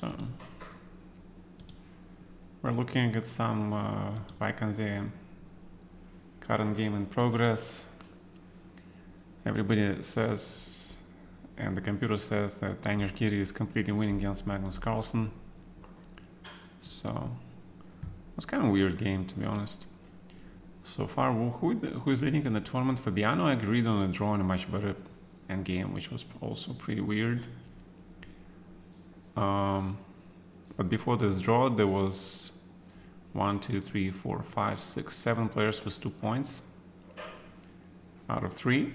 So we're looking at some vacancy current game in progress. Everybody says, and the computer says, that Daniel Giri is completely winning against Magnus Carlsen. So it was kind of a weird game, to be honest. So far, who is leading in the tournament? Fabiano agreed on a draw in a much better endgame, which was also pretty weird. But before this draw, there was 1, 2, 3, 4, 5, 6, 7 players with 2 points out of 3.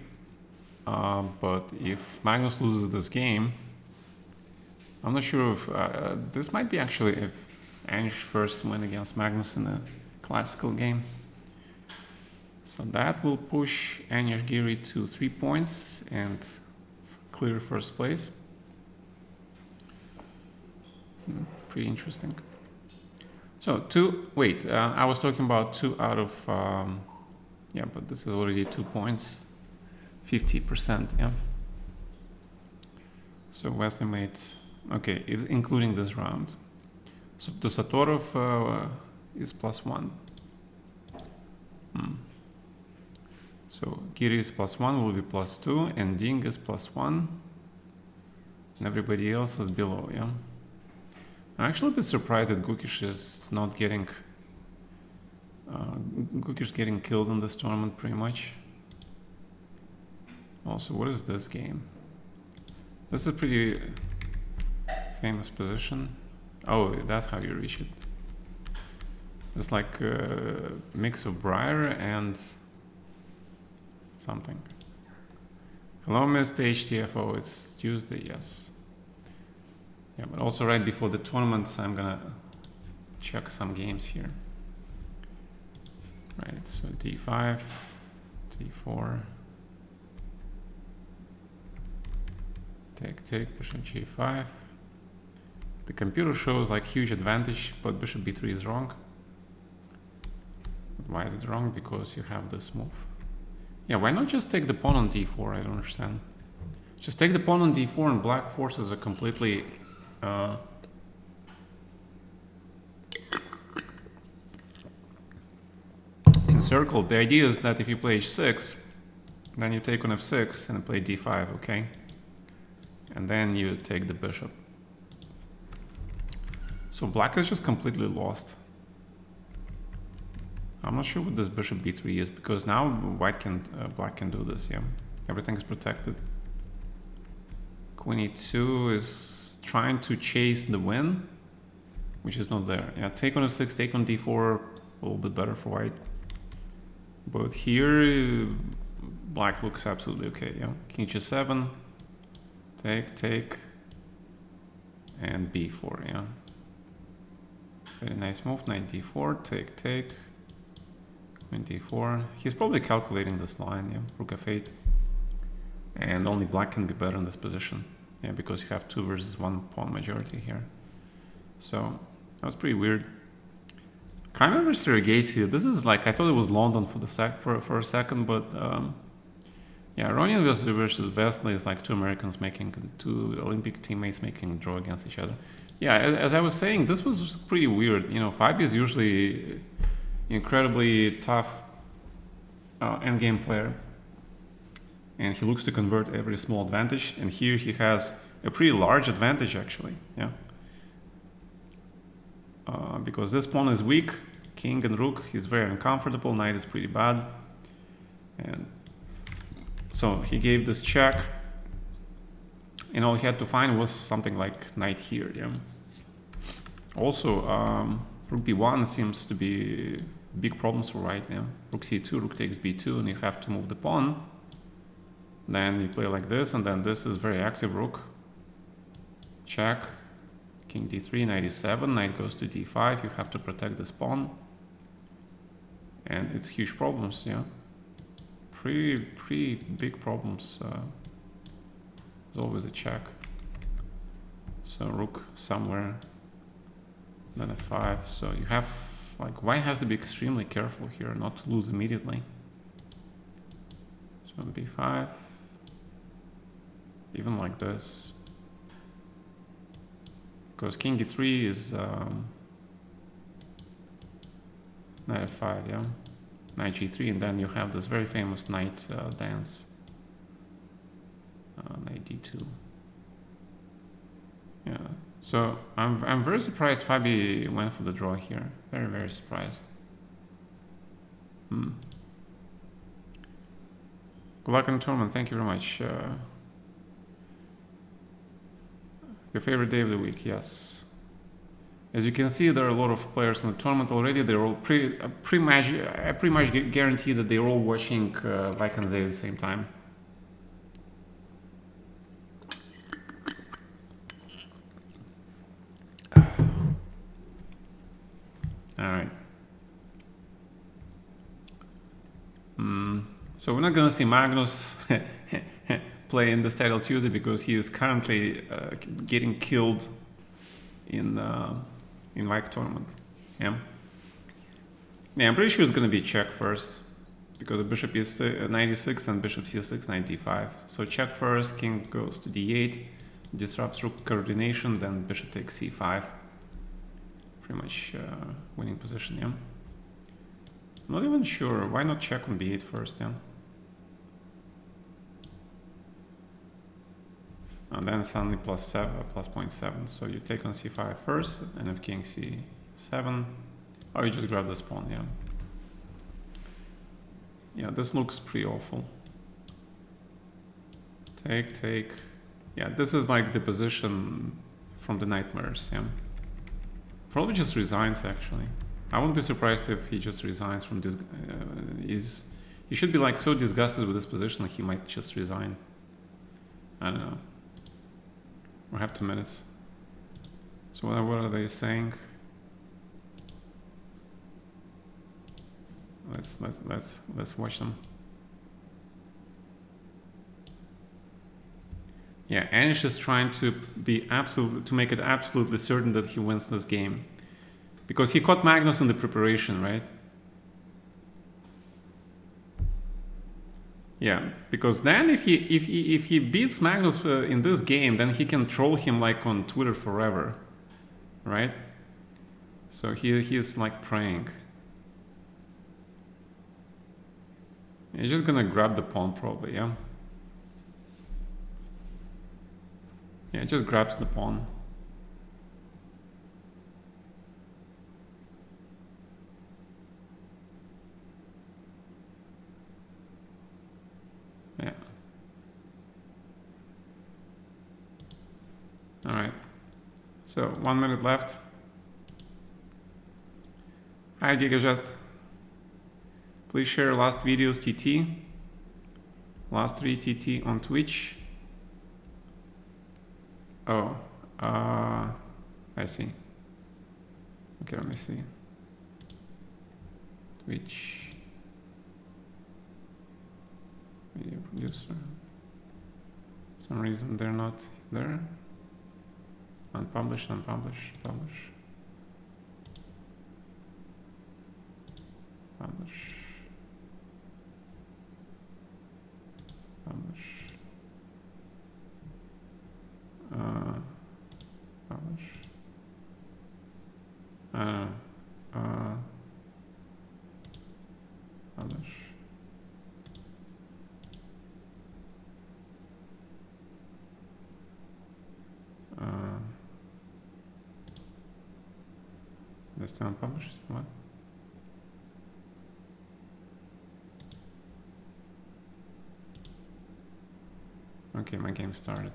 But if Magnus loses this game, I'm not sure if this might be actually if Anish first win against Magnus in a classical game. So that will push Anish Giri to 3 points and clear first place. Pretty interesting. So I was talking about 2 out of, yeah, but this is already 2 points, 50%, yeah. So Wesley made, okay, including this round. So to Satorov is +1. So Giri is +1, will be +2, and Ding is +1. And everybody else is below, yeah. I'm actually a bit surprised that Gukish is not getting... Gukish getting killed in this tournament, pretty much. Also, what is this game? This is a pretty famous position. Oh, that's how you reach it. It's like a mix of Briar and something. Hello, Mr. HTFO. It's Tuesday, yes. Yeah, but also right before the tournament, I'm gonna check some games here. Right, so D5, D4. Take, bishop G5. The computer shows like huge advantage, but bishop B3 is wrong. Why is it wrong? Because you have this move. Yeah, why not just take the pawn on D4? I don't understand. Just take the pawn on D4 and black forces are completely encircled. The idea is that if you play H6, then you take on F6 and play D5, okay? And then you take the bishop. So black is just completely lost. I'm not sure what this bishop B3 is, because now black can do this, yeah. Everything is protected. Queen E2 is trying to chase the win, which is not there. Yeah, take on F6, take on D4, a little bit better for white. But here, black looks absolutely okay, yeah. King G7, take, and B4, yeah. Very nice move, knight D4, take, queen D4. He's probably calculating this line, yeah, rook F8. And only black can be better in this position, yeah, because you have 2 versus 1 pawn majority here. So that was pretty weird. Kind of Sergei. This is like, I thought it was London for a second, but yeah, Ronian versus Vesely is like 2 Americans making 2 Olympic teammates making a draw against each other. Yeah, as I was saying, this was pretty weird. You know, Fabi is usually incredibly tough endgame player, and he looks to convert every small advantage. And here he has a pretty large advantage, actually. Yeah, because this pawn is weak, king and rook. He's very uncomfortable. Knight is pretty bad, and so he gave this check. And all he had to find was something like knight here, yeah. Also, rook b1 seems to be big problems for white, yeah. Rook c2, rook takes b2, and you have to move the pawn. Then you play like this, and then this is very active rook. Check. King d3, knight e7, knight goes to d5, you have to protect this pawn. And it's huge problems, yeah. Pretty big problems. There's always a check. So rook somewhere, then f5. So you have, like, white has to be extremely careful here not to lose immediately. So b5, even like this. because king e3 is knight f5, yeah, knight g3, and then you have this very famous knight dance, knight d2. Yeah, so I'm very surprised Fabi went for the draw here. Very surprised. Good luck in the tournament. Thank you very much. Your favorite day of the week? Yes. As you can see, there are a lot of players in the tournament already. They're all pretty much guarantee that they're all watching Vikings at the same time. All right. So we're not gonna see Magnus play in this title Tuesday because he is currently getting killed in Vik tournament. Yeah. Yeah, I'm pretty sure it's gonna be check first because the bishop is 96 and bishop c6 95. So check first, king goes to d8, disrupts rook coordination, then bishop takes c5. Pretty much winning position, yeah. Not even sure. Why not check on b8 first, yeah? And then suddenly plus 0.7. So you take on c5 first, and if king c7, or you just grab this pawn, yeah. Yeah, this looks pretty awful. Take. Yeah, this is like the position from the nightmares, yeah. Probably just resigns, actually. I wouldn't be surprised if he just resigns from this. He should be like so disgusted with this position that he might just resign. I don't know. We have 2 minutes. So what are they saying? Let's watch them. Yeah, Anish is trying to make it absolutely certain that he wins this game, because he caught Magnus in the preparation, right? Yeah, because then if he beats Magnus in this game, then he can troll him like on Twitter forever, right? So he is like praying. He's just gonna grab the pawn probably, yeah. Yeah, it just grabs the pawn. Yeah. All right. So 1 minute left. Hi Gigajet. Please share last videos TT. Last 3 TT on Twitch. Oh, I see. Okay, let me see. Twitch. Video producer. For some reason they're not there. Unpublished, publish. Publish. Publish. Publish. This time published? What? Okay, my game started.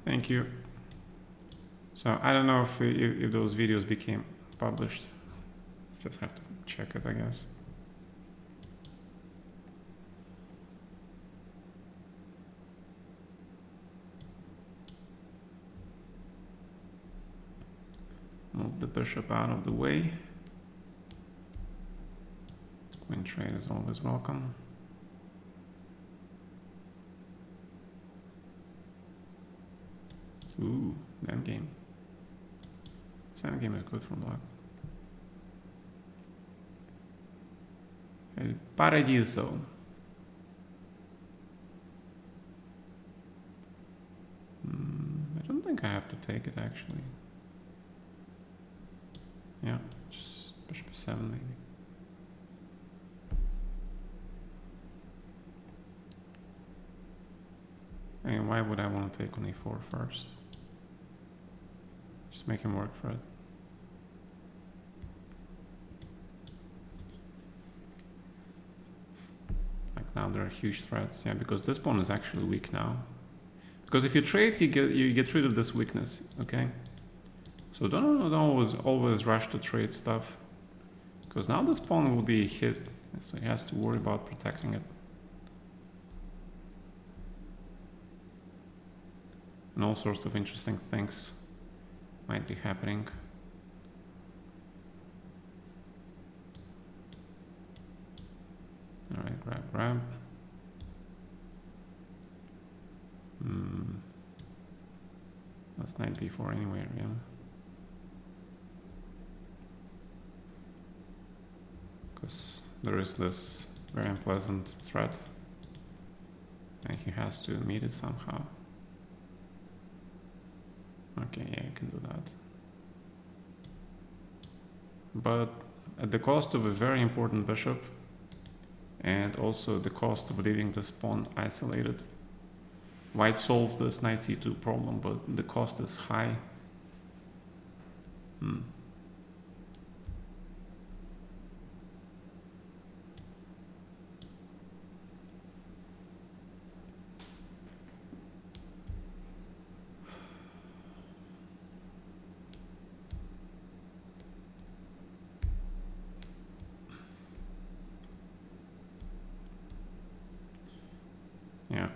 Thank you. So I don't know if those videos became published. Just have to check it, I guess. Move the bishop out of the way. Queen trade is always welcome. Ooh, that game. This endgame is good for black. El Paradiso. I don't think I have to take it actually. Yeah, just bishop 7 maybe. And why would I want to take on e4 first? Just make him work for it. Like now there are huge threats, yeah, because this pawn is actually weak now. Because if you trade, you get rid of this weakness, okay? So don't always rush to trade stuff, because now this pawn will be hit, so he has to worry about protecting it. And all sorts of interesting things might be happening. All right, grab. That's knight b4 anyway, yeah. Because there is this very unpleasant threat, and he has to meet it somehow. Okay, yeah, you can do that. But at the cost of a very important bishop, and also the cost of leaving this pawn isolated. White solved this knight c2 problem, but the cost is high. Yeah.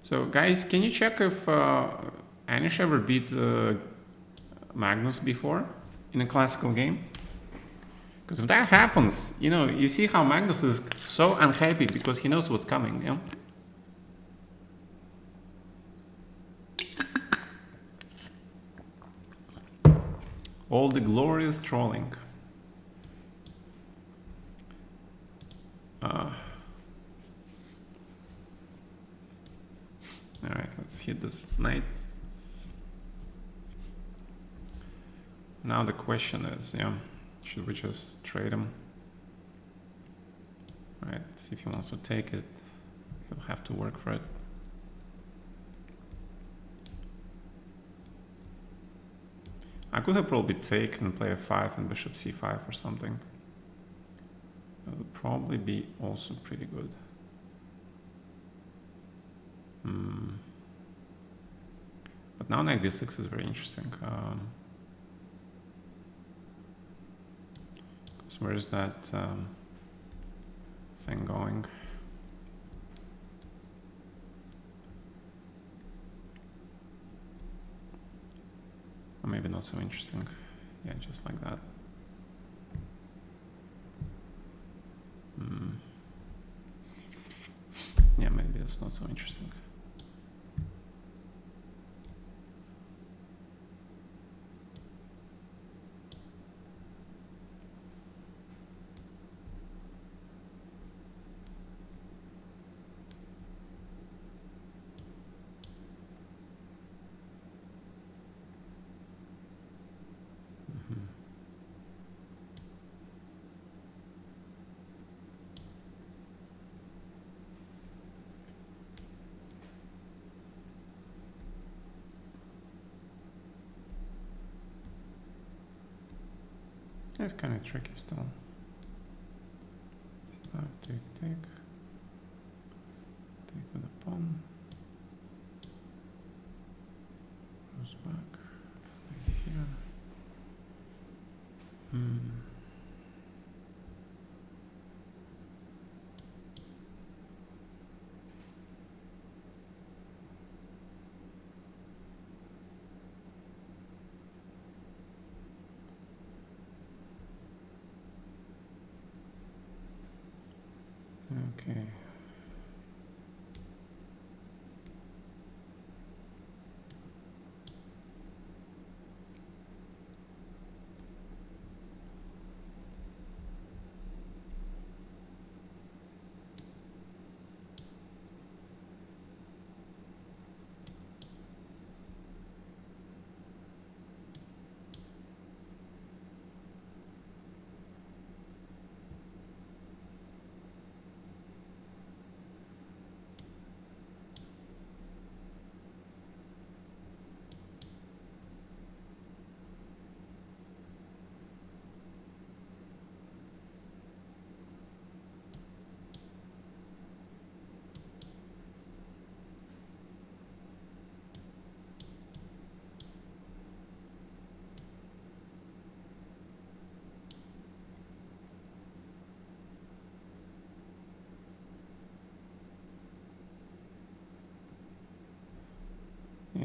So guys, can you check if Anish ever beat Magnus before in a classical game? Because if that happens, you know, you see how Magnus is so unhappy because he knows what's coming, yeah? All the glorious trolling. Alright, let's hit this knight. Now the question is, yeah, should we just trade him? Alright, see if he wants to take it. He'll have to work for it. I could have probably taken and play f5 and bishop c5 or something. That would probably be also pretty good. But now knight b6 is very interesting. So where is that thing going? Or maybe not so interesting. Yeah, just like that. Yeah, maybe it's not so interesting. It's kind of tricky still. Take with the pawn. Goes back like here. Okay.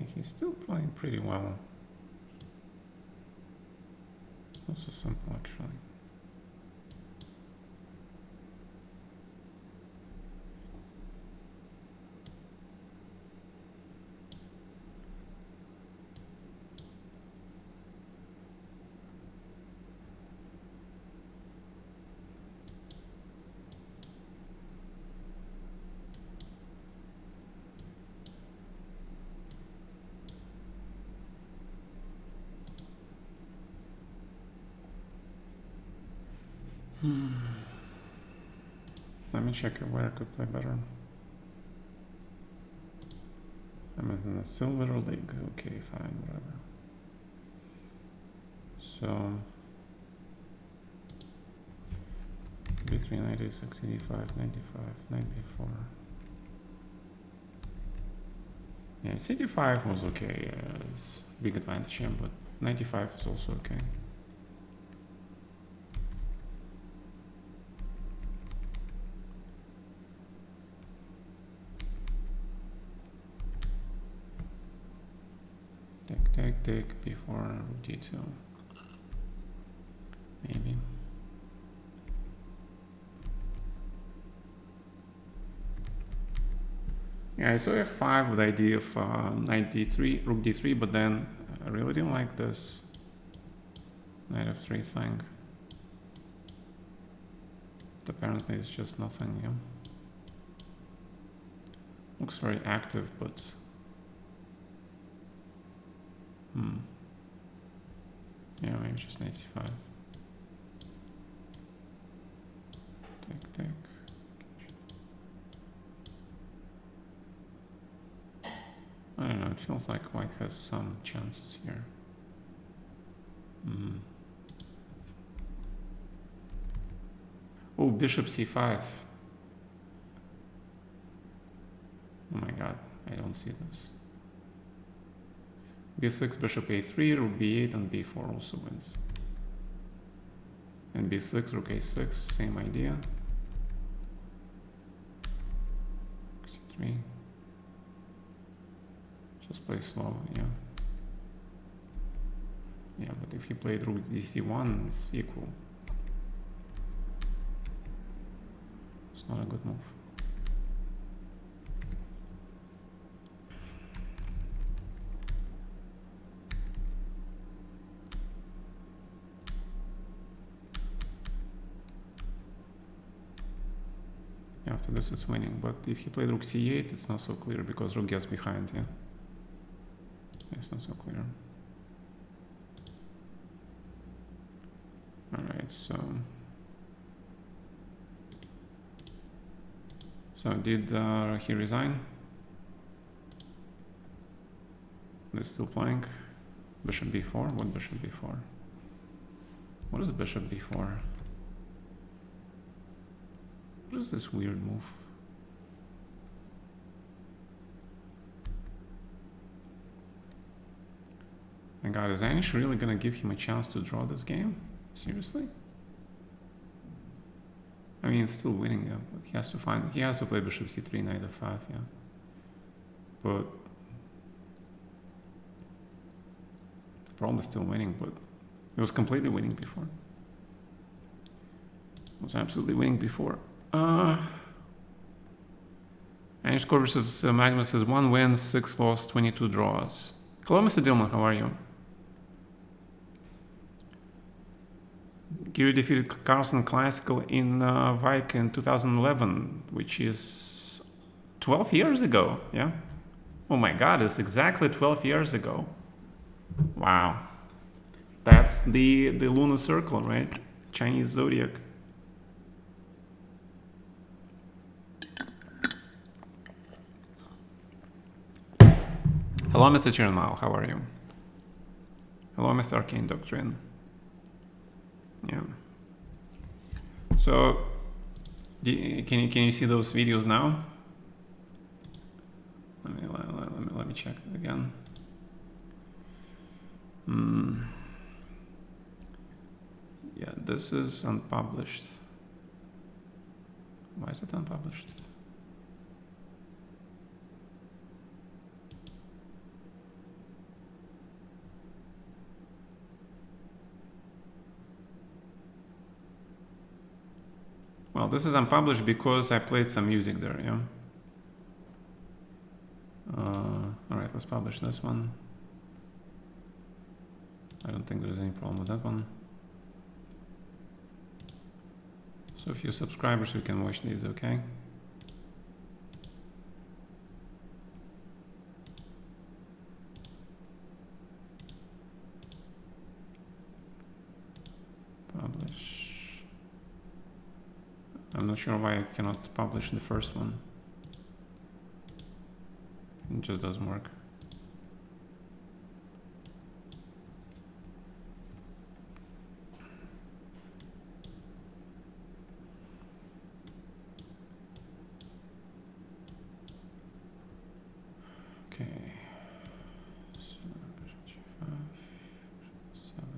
Okay, he's still playing pretty well. Not so simple, actually. Let me check where I could play better. I'm in a silver league. Okay, fine, whatever. So B3, 96, 85, 95, 94. Yeah, 85 was okay. It's big advantage, yeah, but 95 is also okay. Take before D2. Maybe. Yeah, I saw F5 with the idea of knight D3, rook D3, but then I really didn't like this knight F3 thing. But apparently it's just nothing, yeah. Looks very active, but yeah, maybe just knight C5. Take. I don't know, it feels like white has some chances here. Oh, bishop C5. Oh my god, I don't see this. B6, bishop A3, rook B8, and B4 also wins. And B6, rook A6, same idea. C3. Just play slow, yeah. Yeah, but if he played rook DC1, it's equal. It's not a good move. After this it's winning, but if he played rook C8, it's not so clear because rook gets behind, yeah. It's not so clear. Alright, so did he resign? They're still playing. Bishop B4? What bishop B4? What is bishop B4? What is this weird move? My god, is Anish really gonna give him a chance to draw this game? Seriously? I mean, it's still winning, yeah, but he has to play bishop C3, knight F5, yeah. But the problem is still winning, but it was completely winning before. It was absolutely winning before. Anish score versus Magnus is 1 win, 6 loss, 22 draws. Hello, Mr. Dillman, how are you? Giri defeated Carlsen Classical in Vike in 2011, which is 12 years ago, yeah? Oh my god, it's exactly 12 years ago. Wow. That's the lunar circle, right? Chinese zodiac. Hello, Mr. Chernmao, how are you? Hello, Mr. Arcane Doctrine. Yeah. So, can you see those videos now? Let me check it again. Yeah, this is unpublished. Why is it unpublished? Well, this is unpublished because I played some music there, yeah? Alright, let's publish this one. I don't think there's any problem with that one. So a few subscribers who can watch these, okay? Publish. I'm not sure why I cannot publish the first one. It just doesn't work. Okay. So, G5, 7.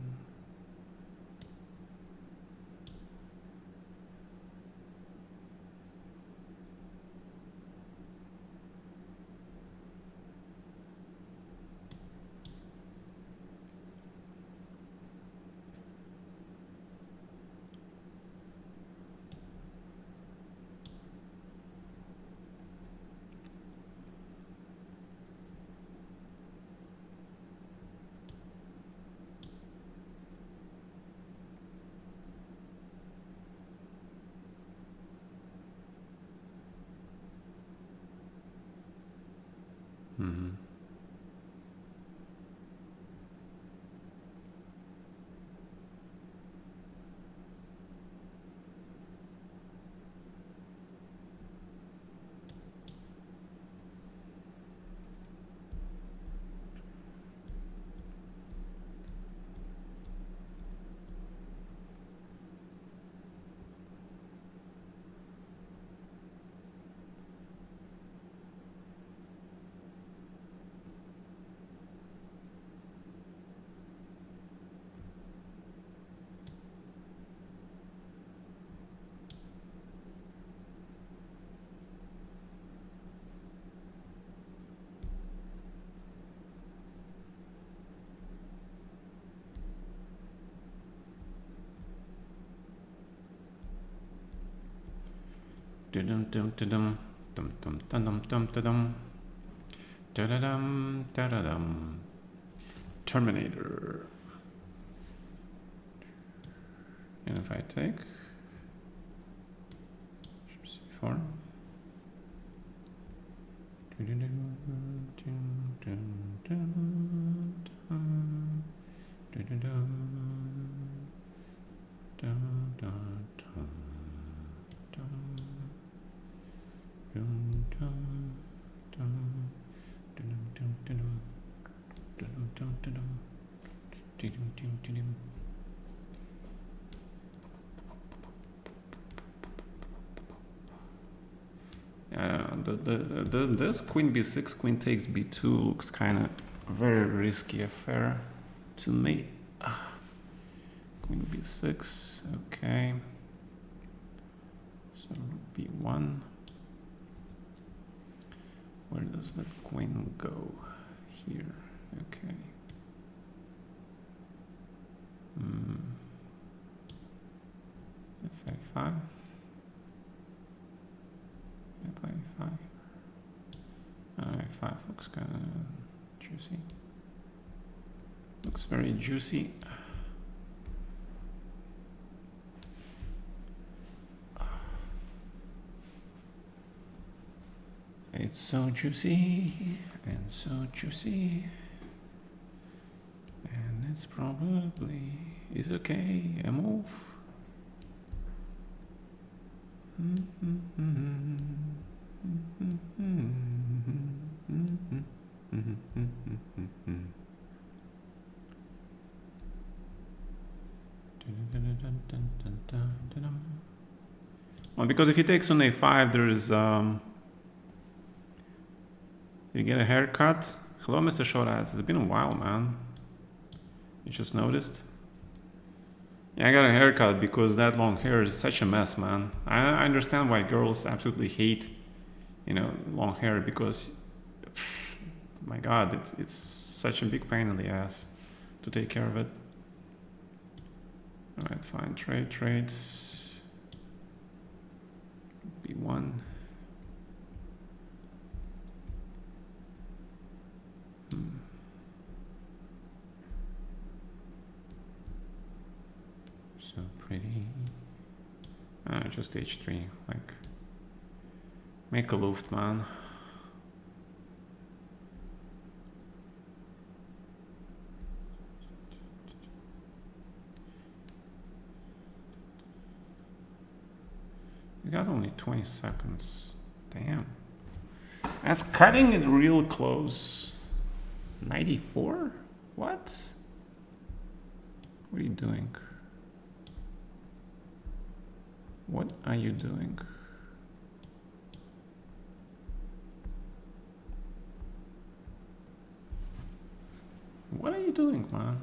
Mm-hmm. Dum dum dum dum dum dum dum dum dum dum. Terminator. And if I take C4. This queen b6, queen takes b2 looks kind of very risky affair to me. Queen b6, okay. So b1. Where does the queen go? Here, okay. F5. F5. F5 looks kind of juicy. Looks very juicy. It's so juicy and so juicy, and it's probably is okay. A move. Well, because if he takes on a5, there is you get a haircut. Hello, Mr. Short Ads. It's been a while, man. You just noticed? Yeah, I got a haircut because that long hair is such a mess, man. I understand why girls absolutely hate, long hair because, my God, it's such a big pain in the ass to take care of it. All right, fine. Trades. So pretty. Just h3, like, make a Luft, man. You got only 20 seconds. Damn. That's cutting it real close. 94? What? What are you doing? What are you doing? What are you doing, man?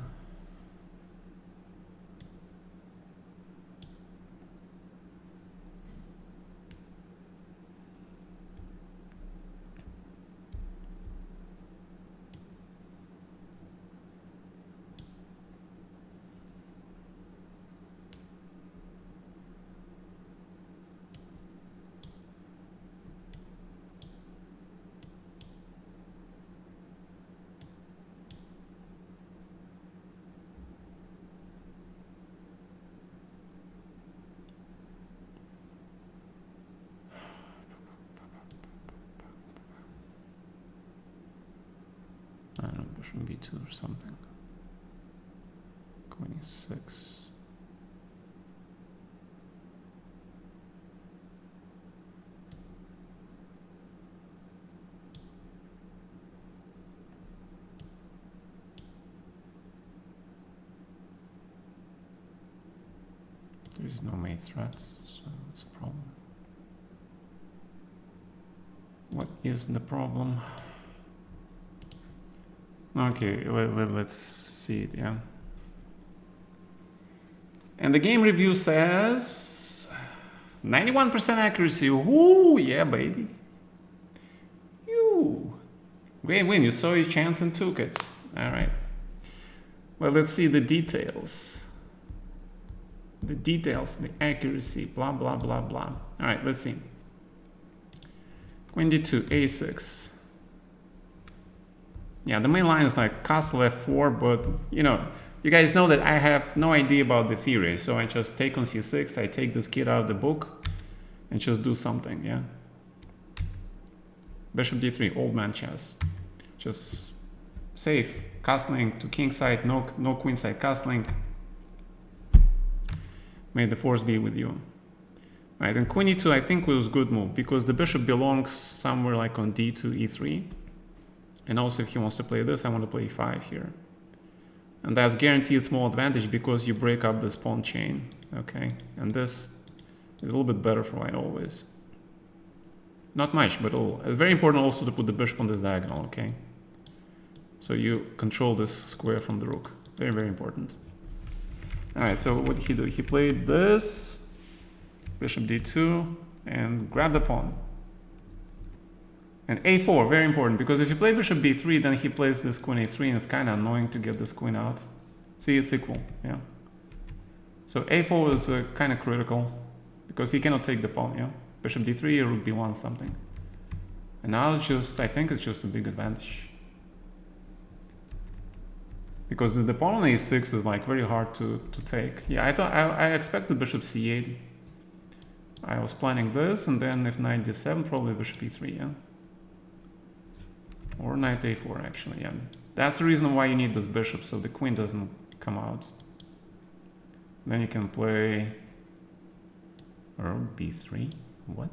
I don't know, bishop b2 or something. Queen e6. There's no mate threat, so that's a problem. What is the problem? Okay, let's see it, yeah. And the game review says 91% accuracy. Ooh, yeah, baby. You. Great win. You saw your chance and took it. All right. Well, let's see the details. The details, the accuracy, blah, blah, blah, blah. All right, let's see. Queen d2, a6. Yeah, the main line is like castle f4, but you know, you guys know that I have no idea about the theory, so I just take on c6, I take this kid out of the book, and just do something, yeah? Bishop d3, old man chess. Just safe, castling to king side, no queen side castling. May the force be with you. Right, and queen e2 I think was a good move, because the bishop belongs somewhere like on d2, e3. And also if he wants to play this, I want to play e5 here. And that's guaranteed small advantage because you break up this pawn chain, okay? And this is a little bit better for white always. Not much, but all. It's very important also to put the bishop on this diagonal, okay? So you control this square from the rook. Very, very important. All right, so what did he do? He played this, bishop d2, and grab the pawn. And a4, very important, because if you play bishop b3, then he plays this queen a3, and it's kind of annoying to get this queen out. See, it's equal, yeah. So a4 is kind of critical, because he cannot take the pawn, yeah. Bishop d3 or rook b1 something. And now it's just, I think it's just a big advantage. Because the pawn on a6 is like very hard to take. Yeah, I expected bishop c8. I was planning this, and then if knight d7, probably bishop e3, yeah. Or knight a4 actually, yeah. That's the reason why you need this bishop, so the queen doesn't come out. Then you can play rook b3. What?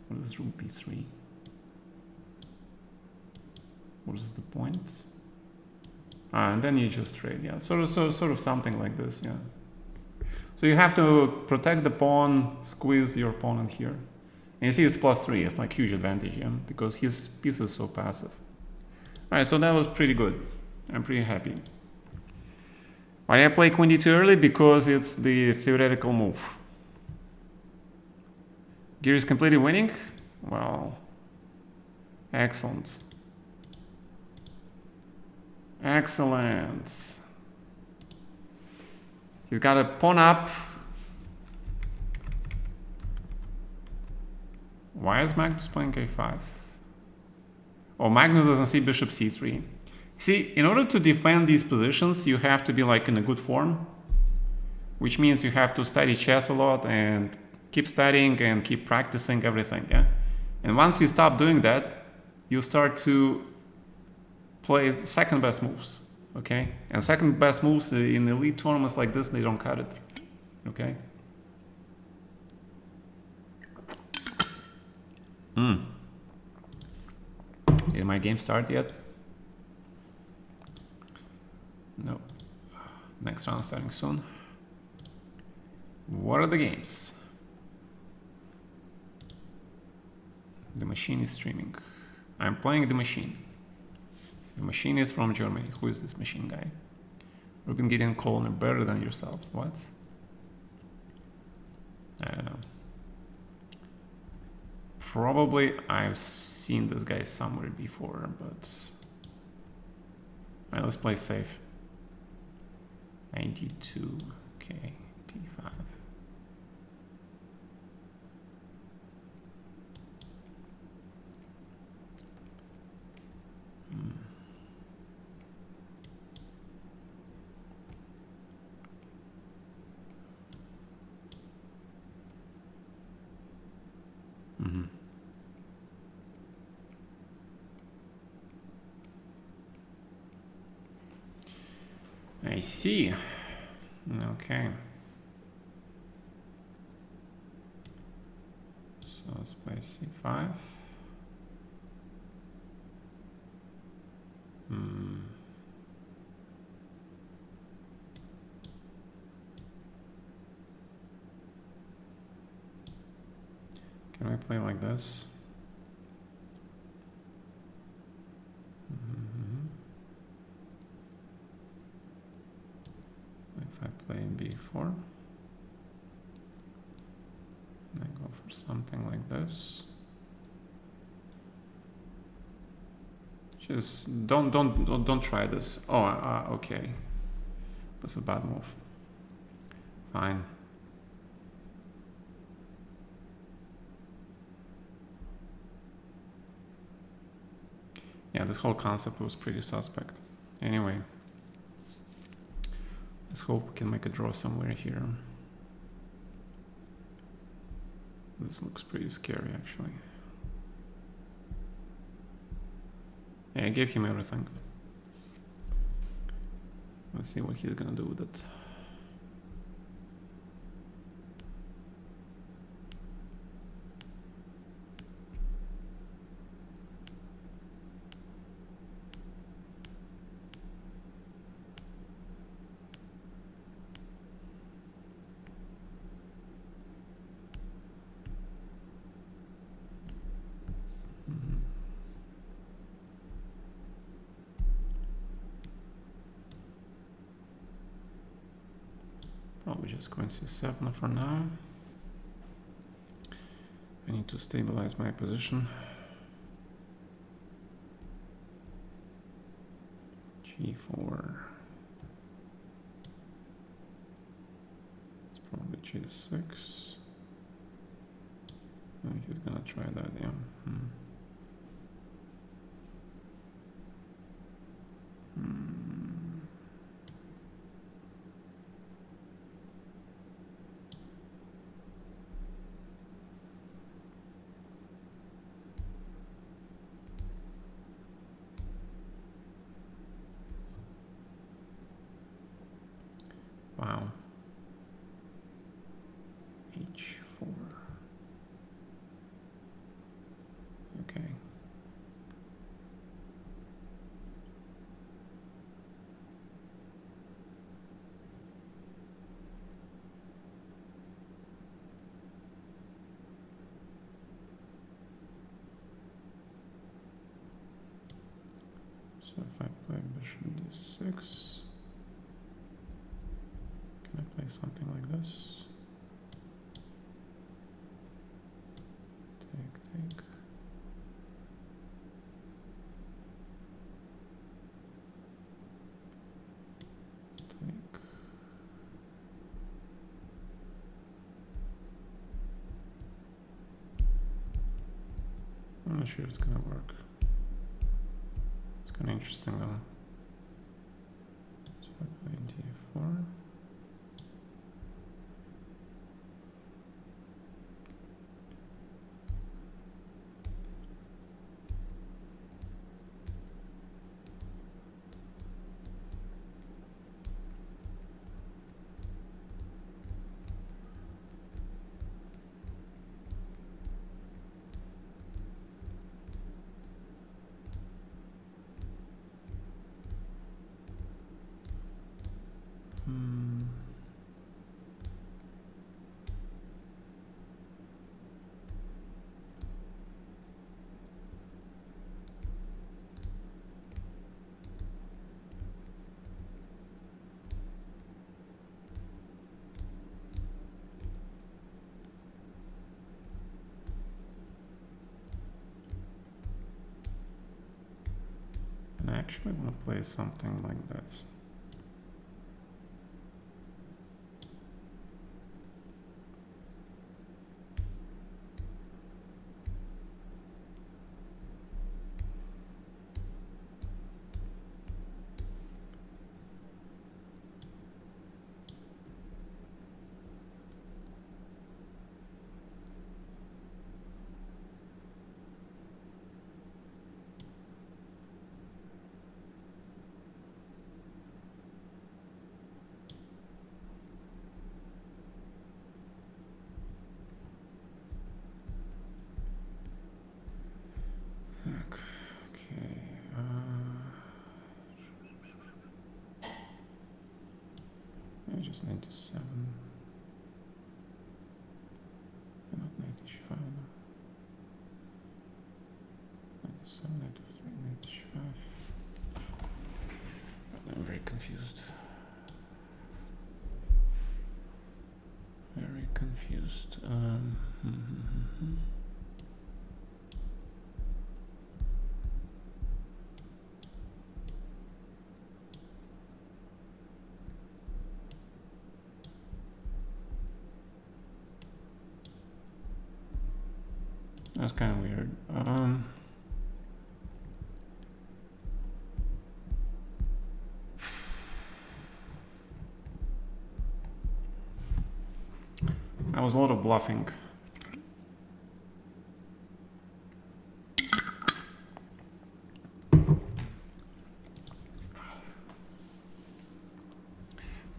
What is rook b3? What is the point? And then you just trade, yeah. Sort of something like this, yeah. So you have to protect the pawn, squeeze your opponent here. And you see it's +3, it's like huge advantage, yeah, because his piece is so passive. All right, so that was pretty good. I'm pretty happy. Why did I play queen d2 early? Because it's the theoretical move. Gear is completely winning? Well, excellent. Excellent. He's got a pawn up. Why is Magnus playing a5? Oh, Magnus doesn't see bishop c3. See, in order to defend these positions, you have to be like in a good form, which means you have to study chess a lot and keep studying and keep practicing everything, yeah? And once you stop doing that, you start to play second best moves, okay? And second best moves in elite tournaments like this, they don't cut it, okay? Did my game start yet? No. Next round starting soon. What are the games? The machine is streaming. I'm playing the machine. The machine is from Germany. Who is this machine guy? Ruben Gideon Colner, better than yourself. What? I don't know. Probably I've seen this guy somewhere before, but... Alright, let's play safe. 92. Okay, D5. I see. Okay. So let's play C5. Can I play like this? If I play B4, I go for something like this. Just don't try this. Oh, okay. That's a bad move. Fine. Yeah, this whole concept was pretty suspect. Anyway, let's hope we can make a draw somewhere here. This looks pretty scary, actually. Yeah, I gave him everything. Let's see what he's gonna do with it. Probably just queen c7 for now. I need to stabilize my position. G4. It's probably G6. He's gonna try that, yeah. Wow. H4. Okay. So if I play bishop d6, can I play something like this? Take. Take. I'm not sure it's gonna work. It's kind of interesting though. d4. And I actually want to play something like this. Okay. I just 97. Not 95. 97, 93, 95. I'm very confused. Very confused. That's kind of weird. That was a lot of bluffing.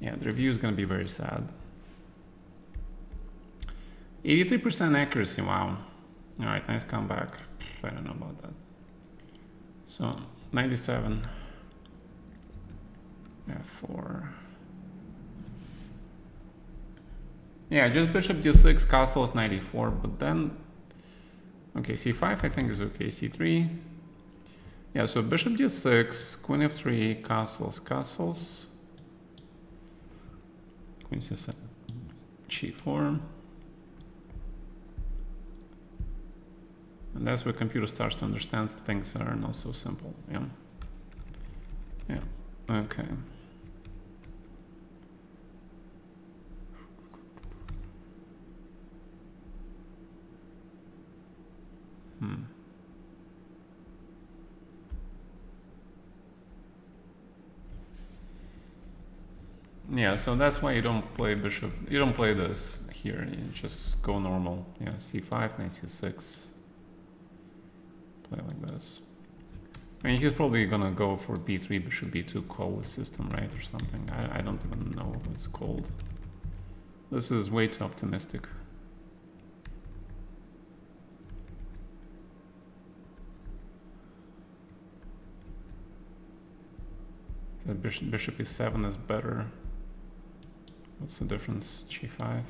Yeah, the review is going to be very sad. 83% accuracy, wow. All right, nice comeback. I don't know about that. So 97. F4. Yeah, just bishop d6, castle is 94, but then okay, c5 I think is okay. C3. Yeah, so bishop d6, queen f3, castles, queen c7, g4. And that's where computer starts to understand things are not so simple. Yeah. Yeah. Okay. Yeah, so that's why you don't play bishop. You don't play this here. You just go normal. Yeah, c5, knight c6. Play like this. I mean, he's probably gonna go for b3, bishop b2, call the system, right, or something. I don't even know what it's called. This is way too optimistic. The bishop e7 is better. What's the difference? g5.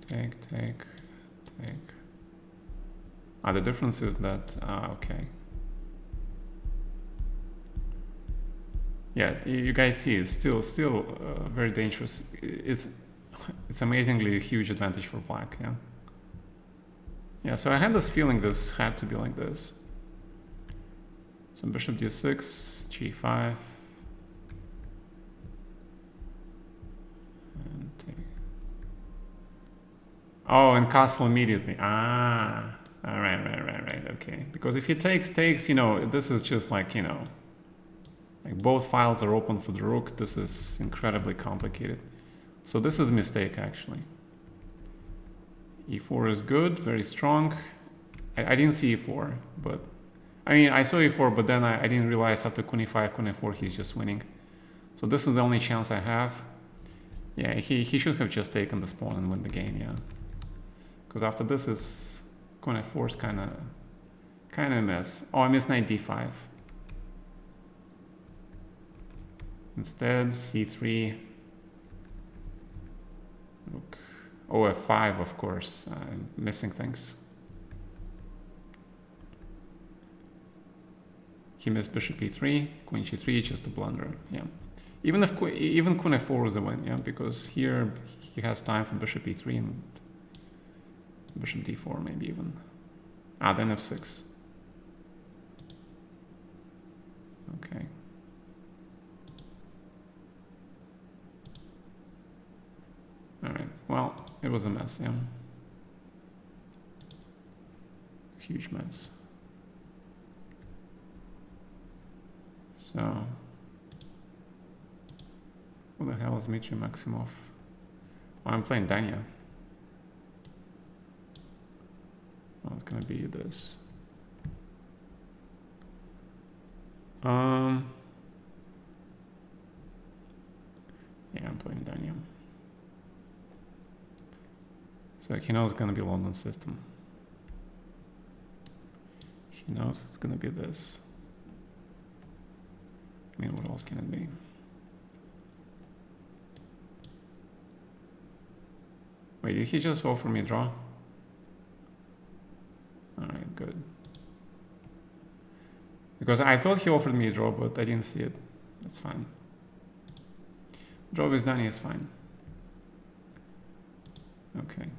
Take. The difference is that, okay. Yeah, you guys see it's still very dangerous. It's amazingly huge advantage for black, yeah. Yeah, so I had this feeling this had to be like this. So bishop d6, g5. And take. Oh, and castle immediately. Ah. Right, okay. Because if he takes, you know, this is just like, you know, Like both files are open for the rook. This is incredibly complicated. So this is a mistake actually. E4 is good, very strong. I didn't see E4, but I mean I saw E4, but then I didn't realize after queen E5, queen E4 he's just winning. So this is the only chance I have. Yeah, he should have just taken this pawn and win the game, yeah. Because after this is queen F4 is kind of a mess. Oh, I missed knight D5. Instead, C3. Look. Oh, F5, of course. I'm missing things. He missed bishop E3, queen G3, just a blunder. Yeah. Even queen F4 is a win, yeah, because here he has time for bishop E3 and bishop D4 maybe even. Ah, then F6. Okay. All right. Well, it was a mess, yeah. Huge mess. So, who the hell is Dmitry Maximov? Oh, I'm playing Dania. Oh, it's gonna be this. Yeah, I'm playing Dania. So he knows it's gonna be London system. He knows it's gonna be this. I mean, what else can it be? Wait, did he just offer me a draw? Alright, good. Because I thought he offered me a draw, but I didn't see it. That's fine. Draw with Dani is fine. Okay.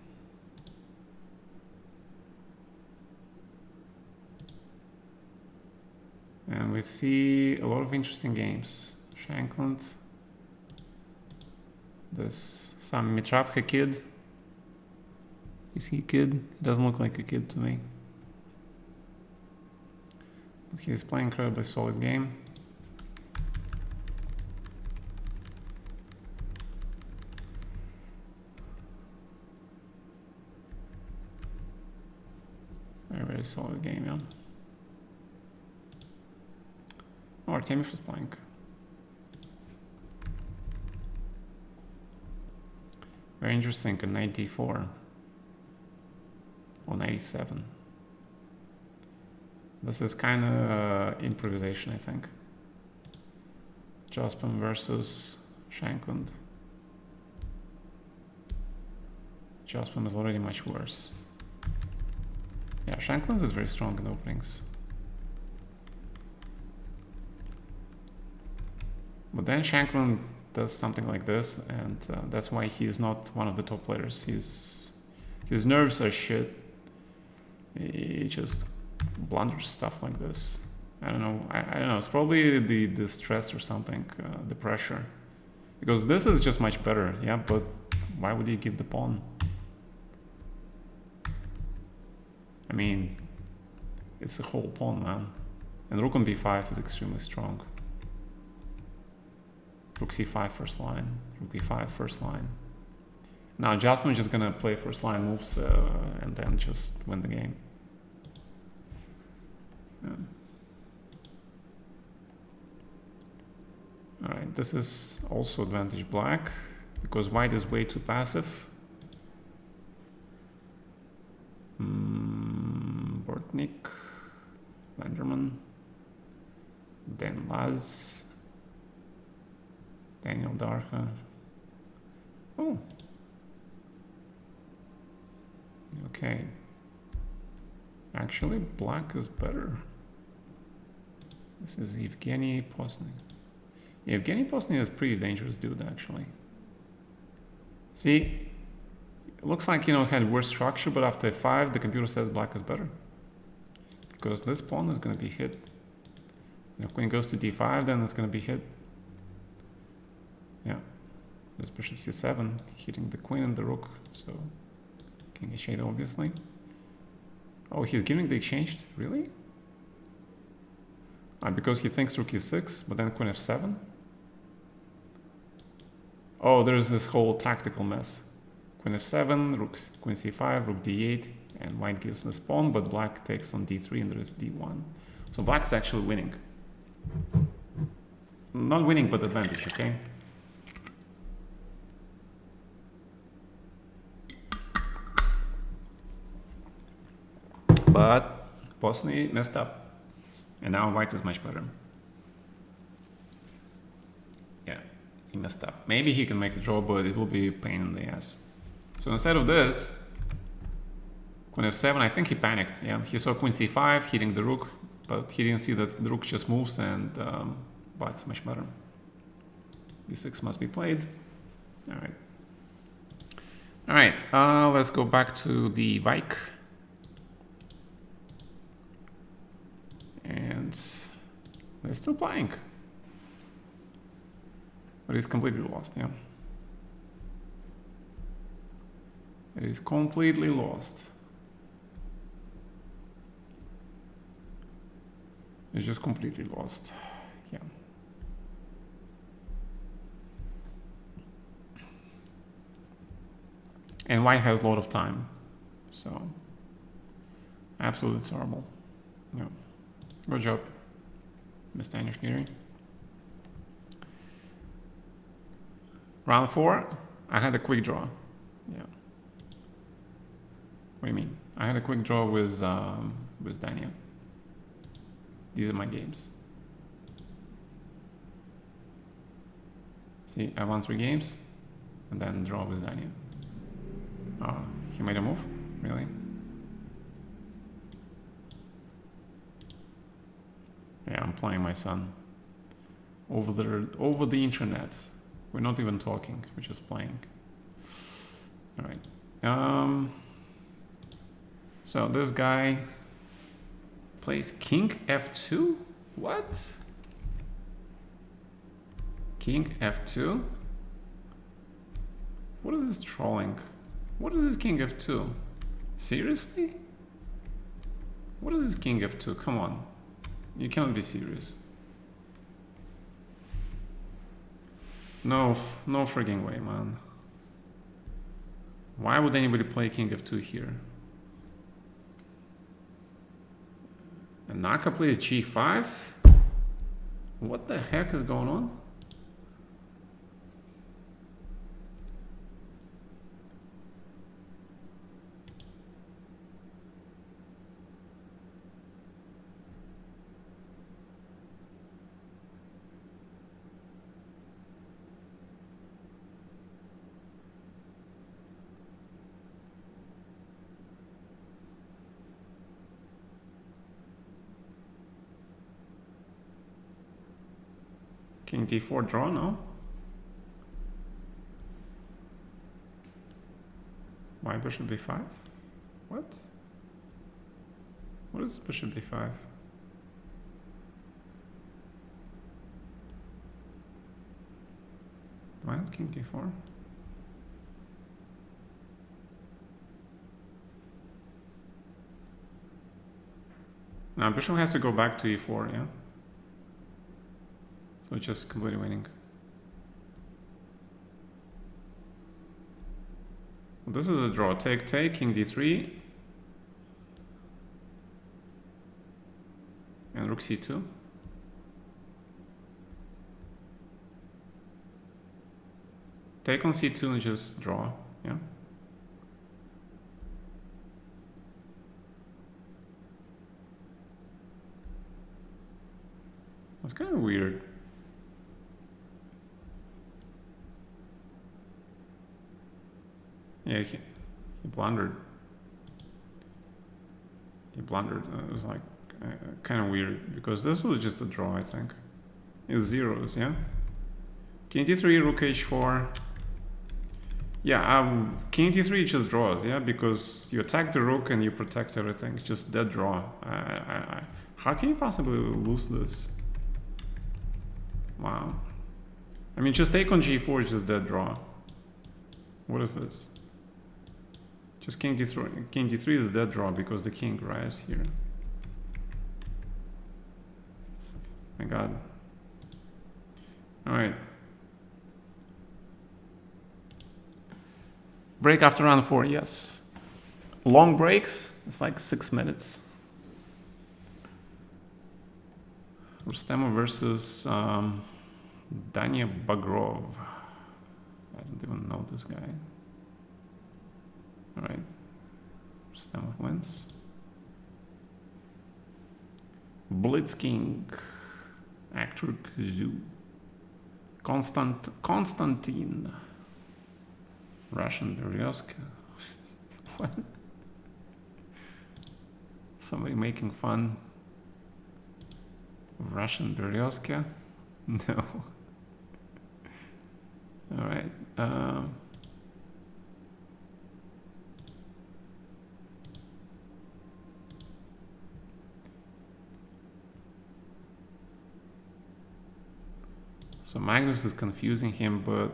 And we see a lot of interesting games. Shankland. This some Mitrapka kid. Is he a kid? He doesn't look like a kid to me. But he's playing incredibly solid game. Very, very solid game, yeah. Oh, Artemiev is playing. Very interesting, a knight d4. Or 97. This is kind of improvisation, I think. Jospin versus Shankland. Jospin is already much worse. Yeah, Shankland is very strong in openings. But then Shankland does something like this, and that's why he is not one of the top players. His nerves are shit. He just blunders stuff like this. I don't know. I don't know. It's probably the stress or something, the pressure. Because this is just much better, yeah, but why would you give the pawn? I mean, it's a whole pawn, man. And rook on b5 is extremely strong. Rook c5 first line, rook b5 first line. Now Jasmine is just gonna play first line moves and then just win the game. Yeah. Alright, this is also advantage black because white is way too passive. Bortnik, Vanderman, Dan Laz, Daniel Darha. Oh. Okay. Actually, black is better. This is Evgeny Posny. Evgeny Posny is a pretty dangerous dude, actually. See? It looks like, you know, it had worse structure, but after f5, the computer says black is better. Because this pawn is going to be hit. If queen goes to d5, then it's going to be hit. Yeah. This bishop c7, hitting the queen and the rook, so king h8 obviously. Oh, he's giving the exchange? Really? Because he thinks rook e6, but then queen f7. Oh, there's this whole tactical mess. Queen f7, queen c5, rook d8, and white gives this pawn, but black takes on d3 and there is d1. So black's actually winning. Not winning, but advantage, okay? But Bosny messed up. And now white is much better. Yeah, he messed up. Maybe he can make a draw, but it will be a pain in the ass. So instead of this, queen f7, I think he panicked. Yeah, he saw queen c5 hitting the rook, but he didn't see that the rook just moves and black's much better. b6 must be played. All right. All right, let's go back to the Vike. And they're still playing. But it's completely lost, yeah. It is completely lost. It's just completely lost, yeah. And white has a lot of time, so absolutely terrible. Yeah. Good job, Mr. Anishgiri. Round 4, I had a quick draw. Yeah. What do you mean? I had a quick draw with Daniel. These are my games. See, I won 3 games, and then draw with Daniel. Oh, he made a move? Really? Yeah, I'm playing my son. Over the internet. We're not even talking, we're just playing. Alright. So this guy plays king f2? What? King f2? What is this trolling? What is this king f2? Seriously? What is this king f2? Come on. You cannot be serious. No frigging way, man. Why would anybody play king f2 here? And Naka plays g5? What the heck is going on? King d4 draw, no? Why bishop b5? What? What is bishop b5? Why not king d4? Now bishop has to go back to e4, yeah? So it's just completely winning. Well, this is a draw. Take, king d3. And rook c2. Take on c2 and just draw, yeah? It's kind of weird. Yeah, he blundered. He blundered. It was like kind of weird because this was just a draw, I think. It's zeros, yeah? King d3, rook h4. Yeah, king d3 just draws, yeah? Because you attack the rook and you protect everything. It's just dead draw. How can you possibly lose this? Wow. I mean, just take on g4 is just dead draw. What is this? Just king d3. King d3 is dead draw because the king arrives here. My God. All right. Break after round 4, yes. Long breaks, it's like 6 minutes. Rustemov versus Danya Bagrov. I don't even know this guy. All right. Rustemov wins. Blitzking. Actor Kazoo. Konstantin. Russian Berezka. What? Somebody making fun of Russian Berezka? No. All right. So Magnus is confusing him, but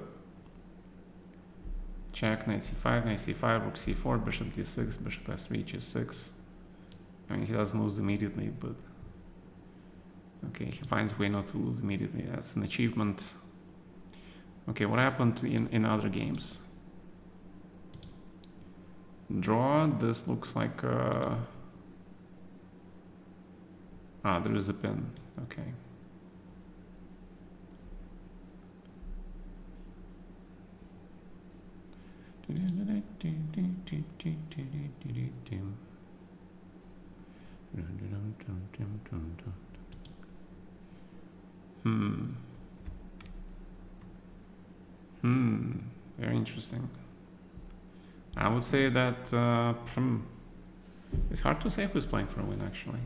check, knight c5, knight c5, rook c4, bishop d6, bishop f3, g6. I mean, he doesn't lose immediately, but okay, he finds a way not to lose immediately. That's an achievement. Okay, what happened in other games? Draw, this looks like there is a pin, okay. Very interesting. I would say that it's hard to say who's playing for a win, actually.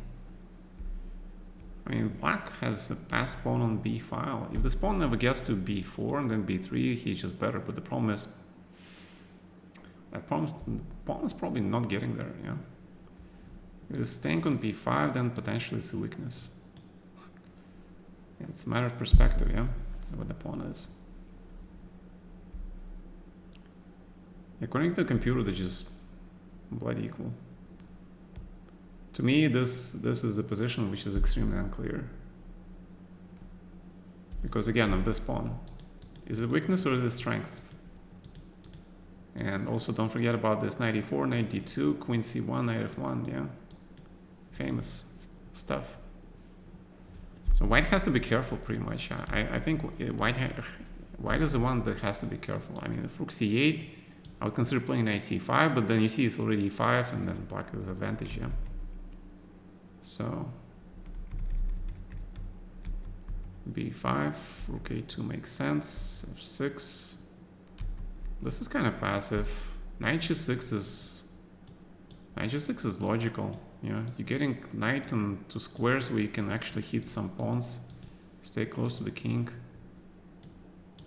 I mean, black has a passed pawn on b file. If this pawn never gets to b4 and then b3, he's just better. But the problem is, that pawn is probably not getting there, yeah? If it's staying on b5, then potentially it's a weakness. It's a matter of perspective, yeah? What the pawn is. According to the computer, they're just bloody equal. To me, this is the position which is extremely unclear. Because again, of this pawn. Is it weakness or is it strength? And also don't forget about this knight e4, knight d2, queen c1, knight f1, yeah? Famous stuff. So white has to be careful pretty much. I think white is the one that has to be careful. I mean, if rook c8, I would consider playing knight c5, but then you see it's already e5 and then black has advantage, yeah? So b5, rook a2 makes sense, f6. This is kind of passive. Knight g6 is logical. Yeah, you're getting knight into squares where you can actually hit some pawns, stay close to the king.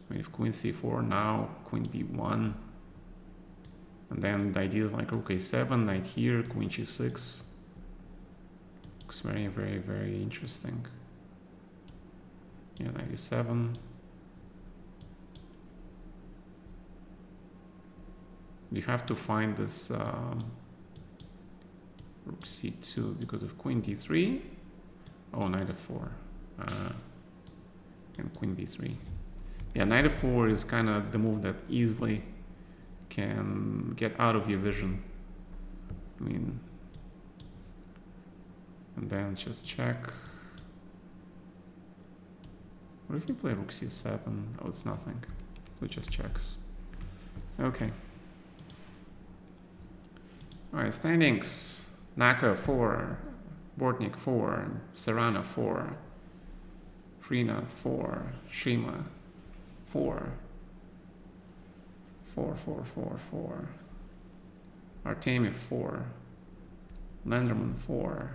We have queen c4 now, queen b1, and then the idea is like rook a7, knight here, queen g6. Looks very, very, very interesting. Yeah, knight e7. You have to find this rook c2 because of queen d3. Oh, knight f4. And queen b3. Yeah, knight f4 is kind of the move that easily can get out of your vision. I mean, and then just check. What if you play rook c7? Oh, it's nothing. So it just checks. Okay. Alright, standings. Naka 4, Bortnik 4, Serrano 4, Freenath 4, Shima 4, 4, 4, 4, 4, Artemi 4, Lenderman 4,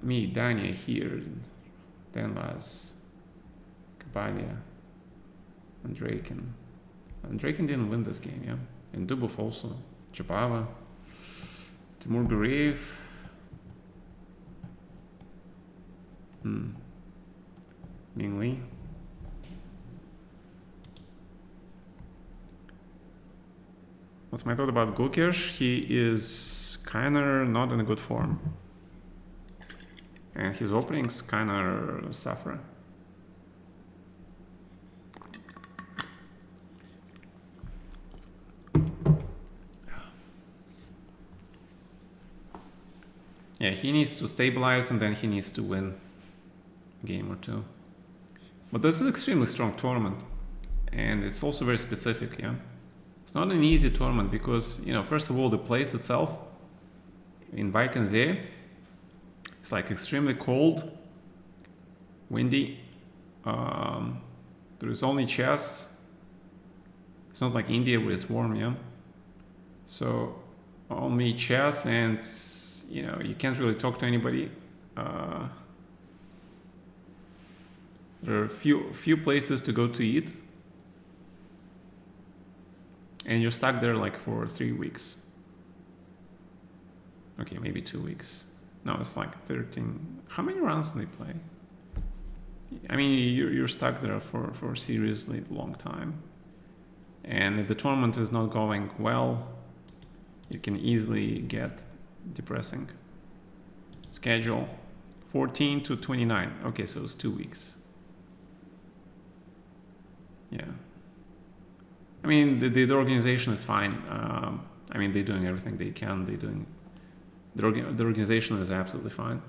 me, Dania here, Denlas, Kabalia, and Draken. And Draken didn't win this game, yeah? And Dubov also, Jabava, Timur Gureev, Ming Lee. What's my thought about Gokirch? He is kinda not in a good form. and his openings kind of suffer. Yeah, he needs to stabilize and then he needs to win a game or two. But this is an extremely strong tournament, and it's also very specific, yeah? It's not an easy tournament because, you know, first of all, the place itself in Vaikensee, it's like extremely cold, windy. There is only chess. It's not like India where it's warm, yeah? So only chess, and you know, you can't really talk to anybody. There are few places to go to eat, and you're stuck there like for 3 weeks. Okay, maybe 2 weeks. No, it's like 13. How many rounds do they play? I mean, you're stuck there for a seriously long time. And if the tournament is not going well, it can easily get depressing. Schedule 14 to 29. Okay, so it's 2 weeks. Yeah. I mean, the organization is fine. I mean, they're doing everything they can. The organization is absolutely fine,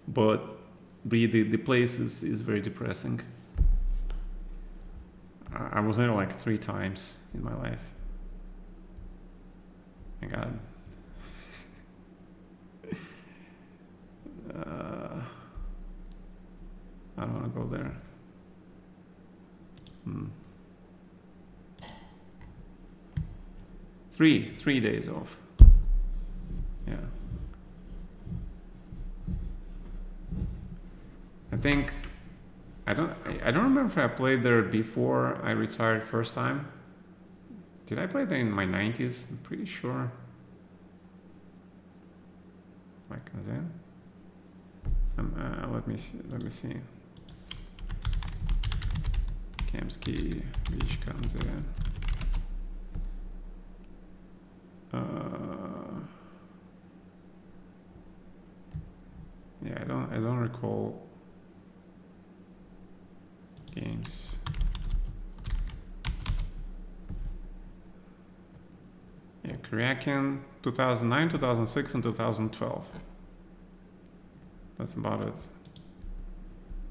but the place is very depressing. I was there like 3 times in my life. My God. I don't want to go there. 3 days off. Yeah. I don't remember if I played there before I retired first time. Did I play there in my 90s? I'm pretty sure. Like then. Let me see. Kamsky, Vishkanze. Yeah, I don't recall games. Yeah, Koryakin, 2009, 2006, and 2012. That's about it.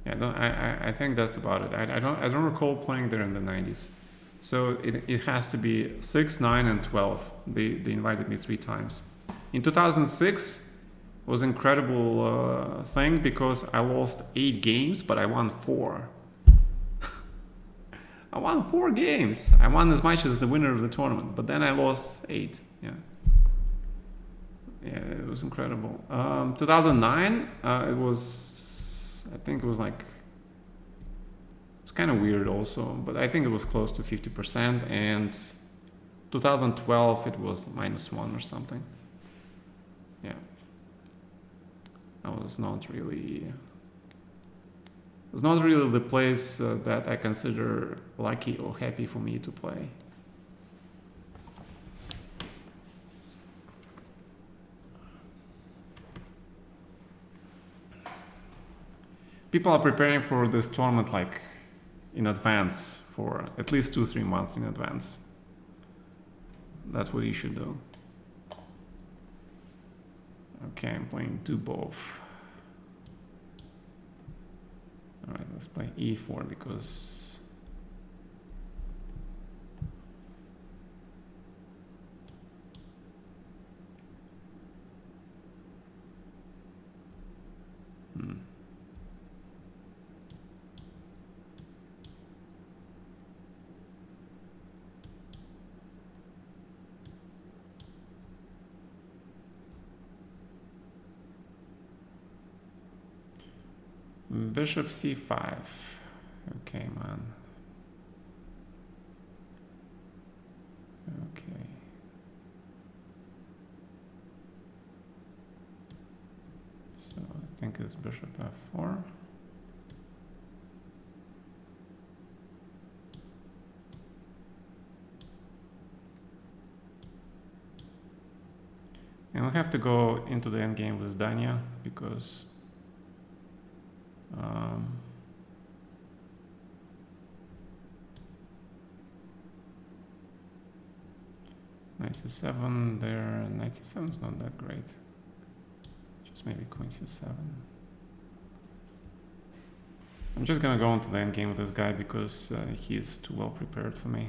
Yeah, I think that's about it. I don't recall playing there in the 90s. So it has to be 6, 9, and 12. They invited me 3 times. In 2006 was an incredible thing because I lost 8 games, but I won 4. I won 4 games. I won as much as the winner of the tournament, but then I lost 8. Yeah. Yeah, it was incredible. 2009, it was, I think it was like, it's kind of weird also, but I think it was close to 50%. And 2012, it was -1 or something. Yeah. I was not really. It was not really the place that I consider lucky or happy for me to play. People are preparing for this tournament like in advance, for at least 2-3 months in advance. That's what you should do. Okay, I'm playing Dubov. Alright, let's play e4 because Bishop c5. Okay, man. Okay. So I think it's Bishop f4. And we have to go into the endgame with Dania because Um, 97 there. Knight c7 is not that great. Just maybe queen c7. I'm just gonna go into the endgame with this guy because he is too well prepared for me.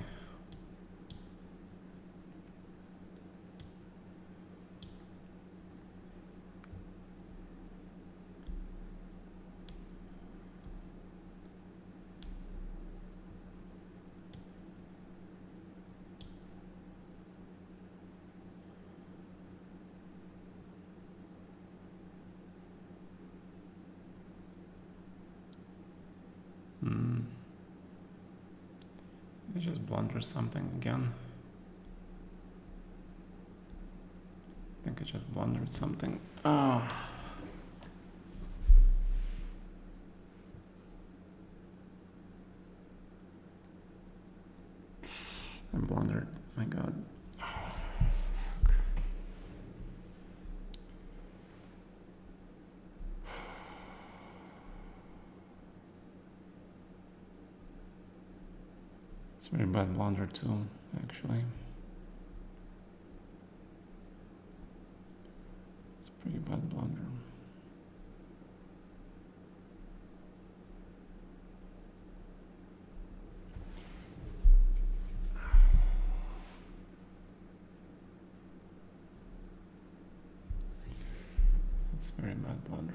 I just blunder something again. I think I just blundered something. Oh. I blundered. My God. It's a very bad blunder too, actually. It's a pretty bad blunder. It's a very bad blunder.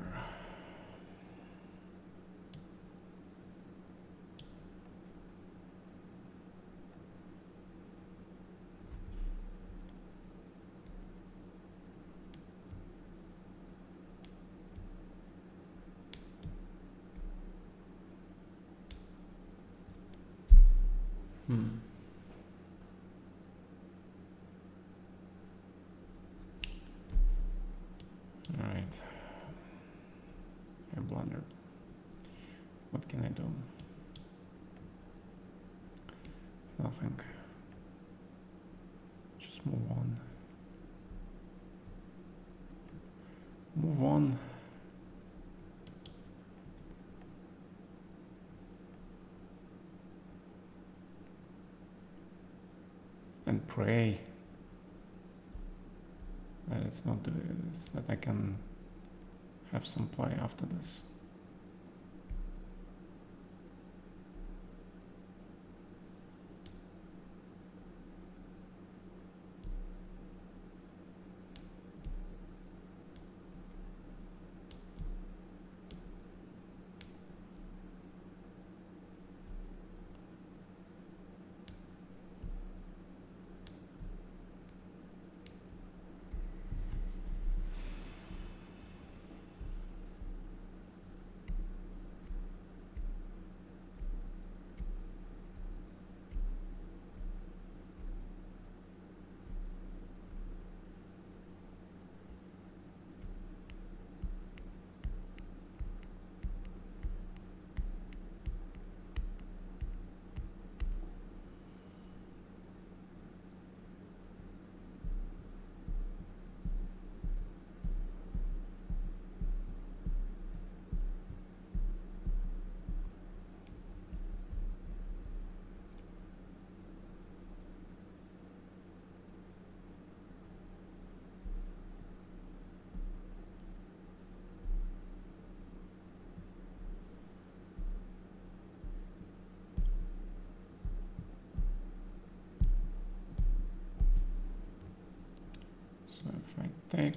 All right. I blundered. What can I do? Nothing. Just move on. Move on. And pray that it's not this, that I can have some play after this. So if I take,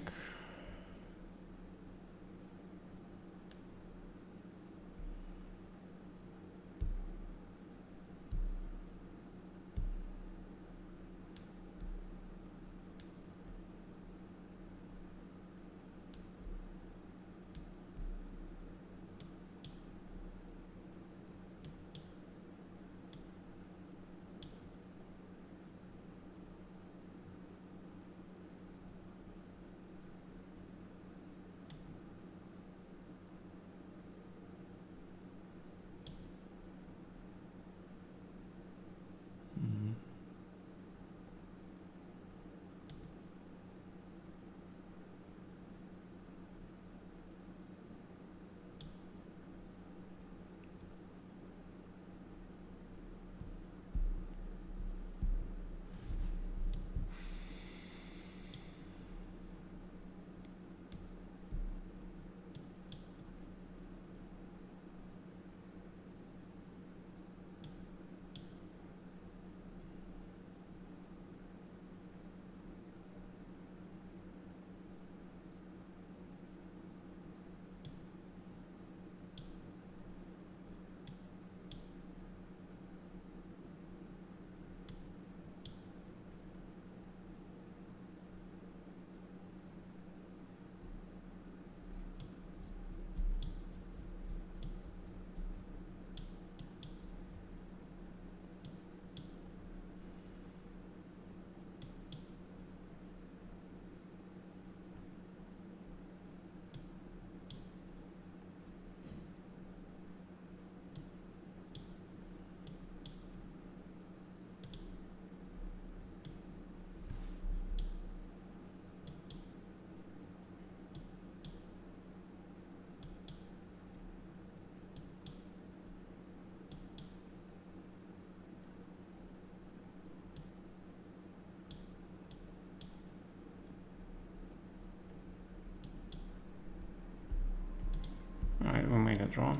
draw.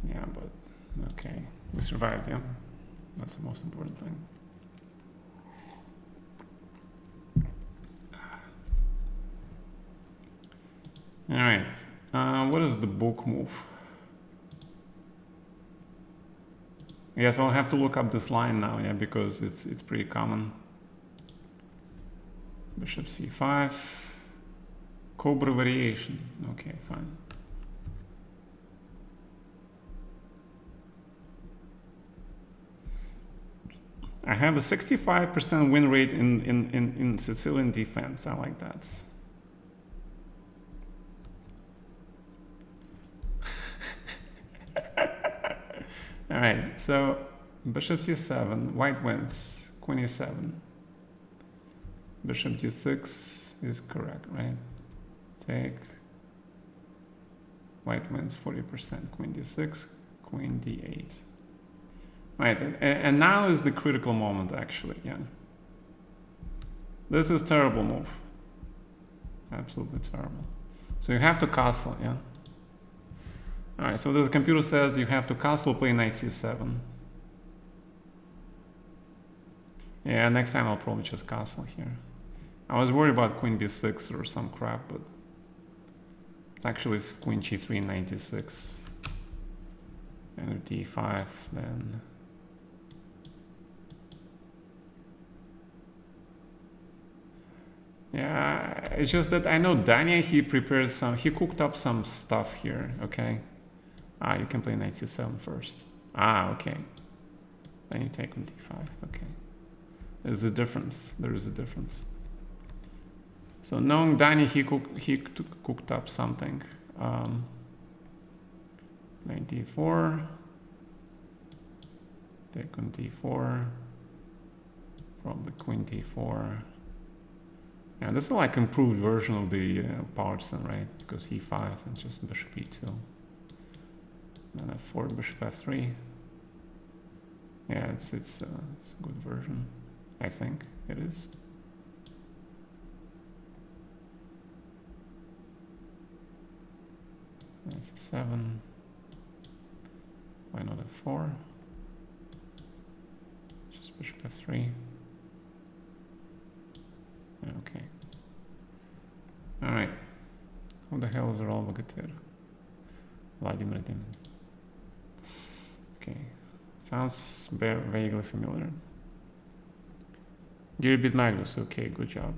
Yeah, but okay, we survived, yeah. That's the most important thing. All right, what is the book move? Yes, I'll have to look up this line now, yeah, because it's pretty common. Bishop c5, Cobra variation. Okay, fine. I have a 65% win rate in Sicilian defense. I like that. All right, so bishop c7, white wins, queen e7. Bishop d6 is correct, right? Take. White wins 40%, queen d6, queen d8. Right, and now is the critical moment, actually, yeah. This is terrible move. Absolutely terrible. So you have to castle, yeah? Alright, so the computer says you have to castle, play knight c7. Yeah, next time I'll probably just castle here. I was worried about queen b6 or some crap, but actually it's queen g3, knight d6. And d5, then... Yeah, it's just that I know Daniel, he cooked up some stuff here, okay? Ah, you can play knight c7 first. Ah, okay. Then you take on d5, okay. There's a difference, there is a difference. So knowing Daniel, he cooked up something. Knight d4. Take on d4. Probably queen d4. Yeah, this is like improved version of the partisan, right? Because e5 and just bishop e2. Then f4, bishop f3. Yeah, it's a good version. I think it is. That's a 7. Why not f4? Just bishop f3. Okay. All right. Who the hell is Raul Bogatyr? Vladimir Dim. Okay. Sounds vaguely familiar. Gary beat Magnus. Okay, good job.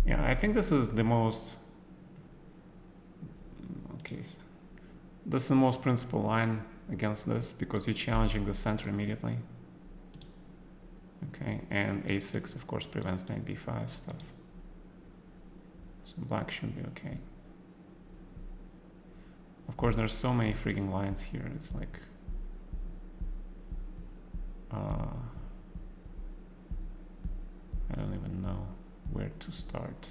Yeah, I think this is the most... Okay, this is the most principal line against this because you're challenging the center immediately. Okay, and a6 of course prevents knight b5 stuff. So black should be okay. Of course there's so many freaking lines here, it's like... I don't even know where to start.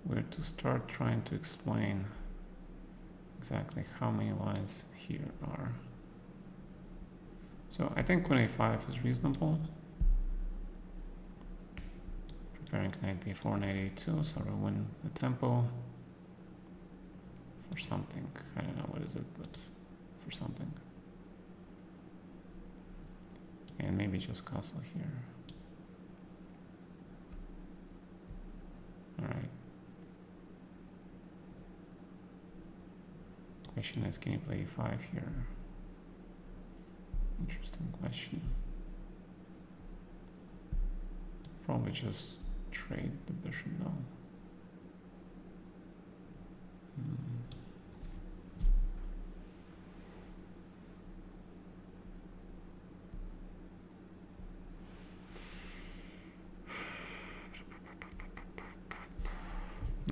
Where to start trying to explain exactly how many lines here are. So I think queen a5 is reasonable. Preparing knight b4, knight a2, so we win the tempo for something. I don't know what is it, but for something. And maybe just castle here. All right. Question is, can you play e5 here? Interesting question. Probably just trade the bishop now.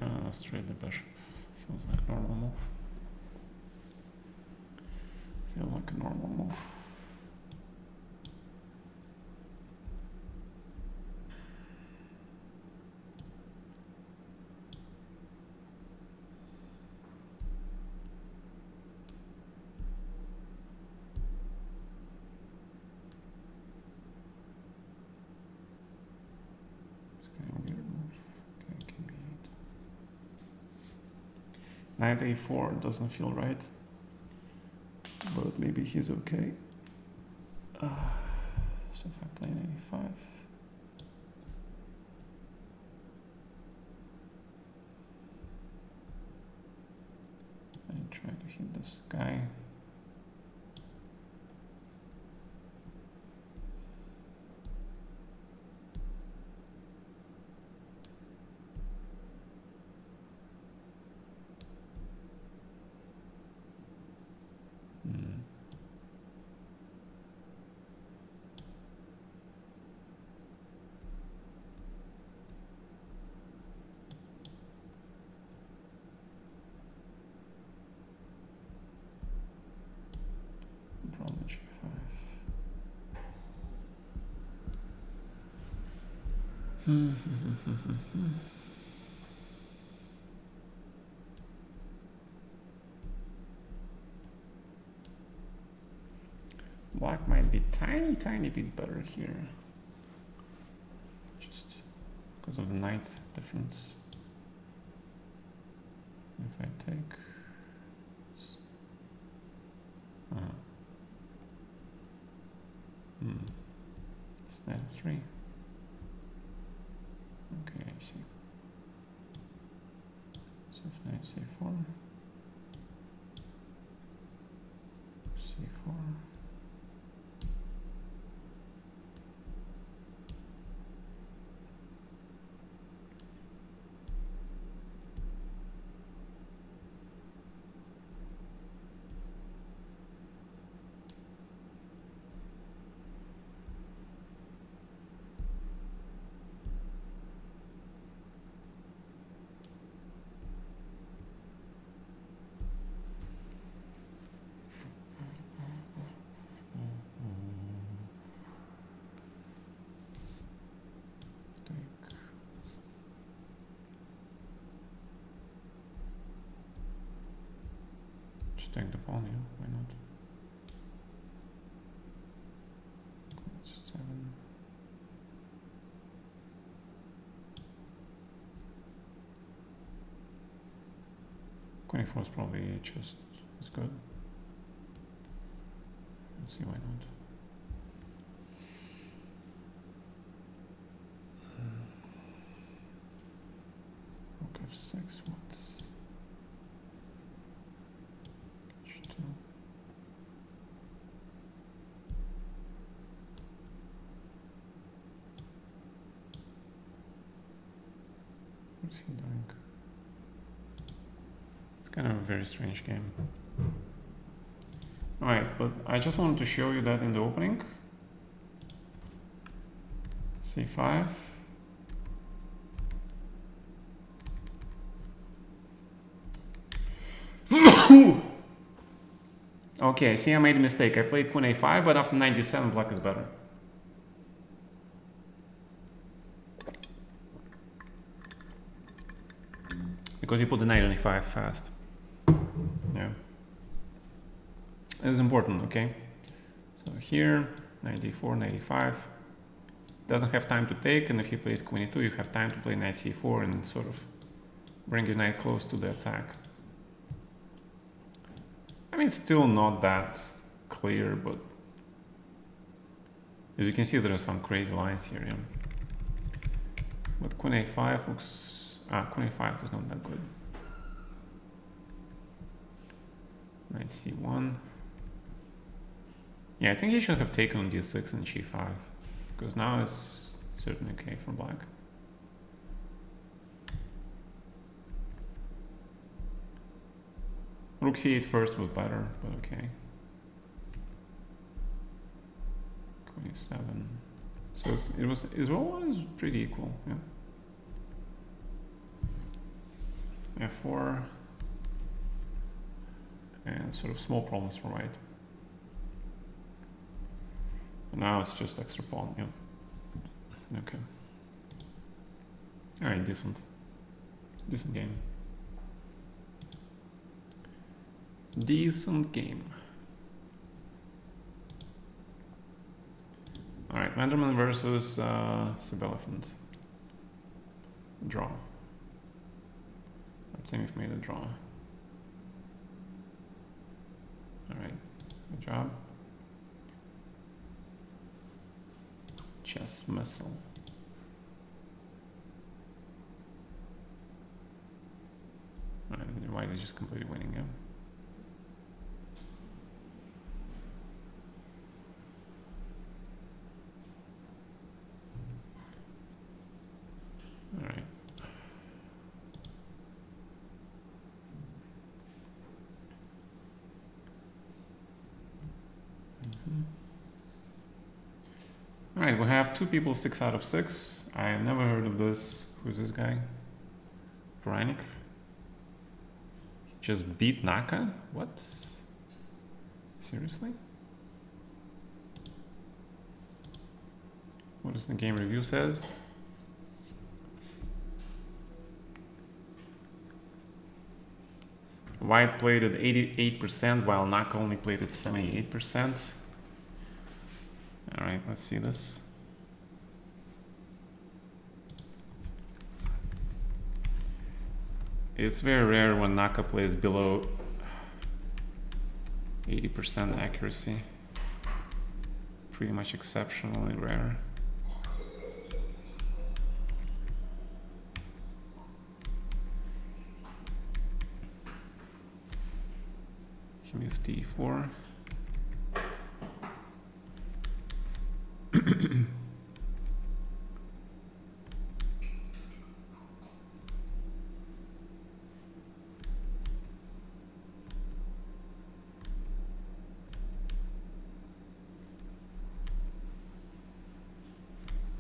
No, let's trade the bishop. Feels like a normal move. Feels like a normal move. Knight a4 doesn't feel right, but maybe he's okay. So if I play knight a5, I try to hit this guy. Black might be tiny bit better here, just because of the knight difference. If I take, it's knight 3. Okay, I see. So if knight c4, c4. Just take the pawn, yeah, why not? It's 7. Queen e4 is probably just as good. Let's see, why not? Rook f6, what? H2. What's he doing? It's kind of a very strange game. Alright, but I just wanted to show you that in the opening. c5. Okay, see, I made a mistake. I played queen a5, but after 97, black is better. Because you put the knight on e5 fast. Yeah. It's important, okay? So here, knight d4, knight e5. Doesn't have time to take, and if he plays queen e2, you have time to play knight c4 and sort of bring your knight close to the attack. I mean, it's still not that clear, but as you can see, there are some crazy lines here, yeah. But queen a5 looks Queen a5 was not that good. Knight c1. Yeah, I think he should have taken on d6 and g5, because now it's certainly okay for black. Rook c8 first was better, but okay. Queen e7. So it was pretty equal, yeah. f4. And sort of small problems for white. And now it's just extra pawn, yeah. Okay. Alright, decent game. Decent game. Alright, Vanderman versus Sibelephant. Draw. I think we've made a draw. Alright, good job. Chess missile. Alright, white is just completely winning, yeah. Alright. Alright, we have two people 6 out of 6. I have never heard of this. Who's this guy? Branik? Just beat Naka? What? Seriously? What does the game review says? White played at 88%, while Naka only played at 78%. Alright, let's see this. It's very rare when Naka plays below 80% accuracy. Pretty much exceptionally rare. He means d4.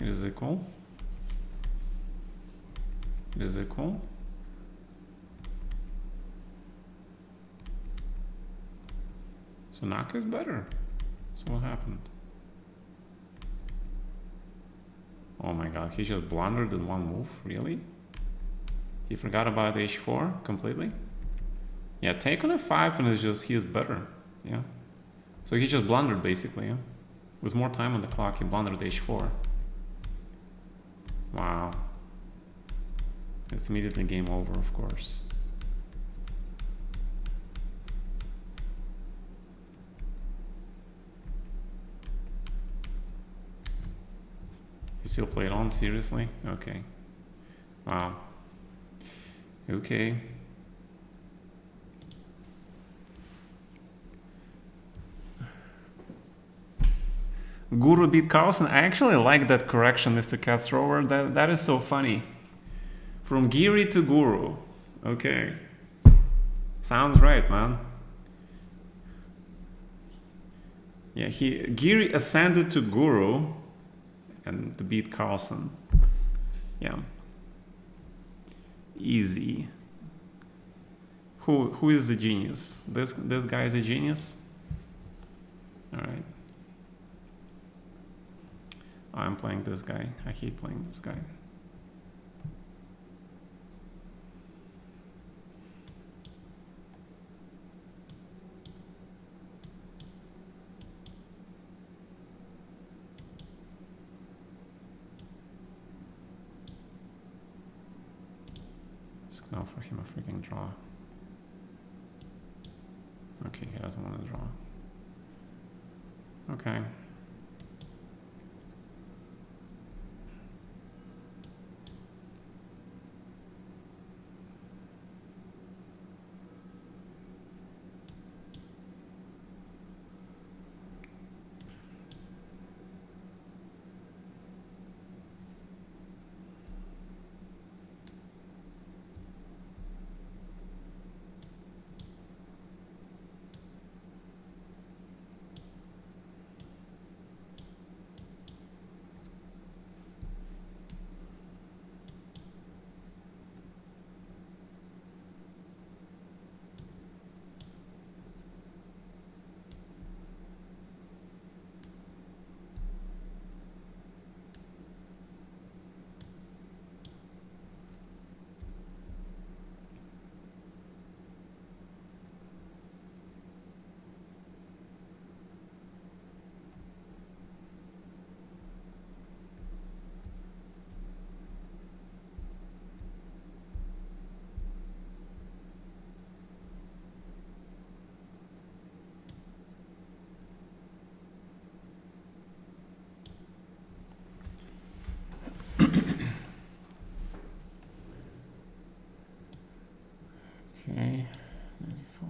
It is equal. It is equal. So Naka is better. So what happened? Oh my god, he just blundered in one move, really? He forgot about h4 completely? Yeah, take on f5 and it's just, he is better, yeah. So he just blundered basically, yeah. With more time on the clock, he blundered h4. Wow. It's immediately game over, of course. You still play it on, seriously? Okay. Wow. Okay. Guru beat Carlsen. I actually like that correction, Mr. Cat Thrower. That is so funny. From Giri to Guru. Okay. Sounds right, man. Yeah, Giri ascended to Guru and beat Carlsen. Yeah. Easy. Who is the genius? This guy is a genius? Alright. I'm playing this guy. I hate playing this guy. Just gonna offer him a freaking draw. Okay, he doesn't want to draw. Okay. Okay, 94.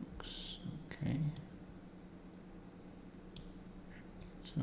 Looks okay. So.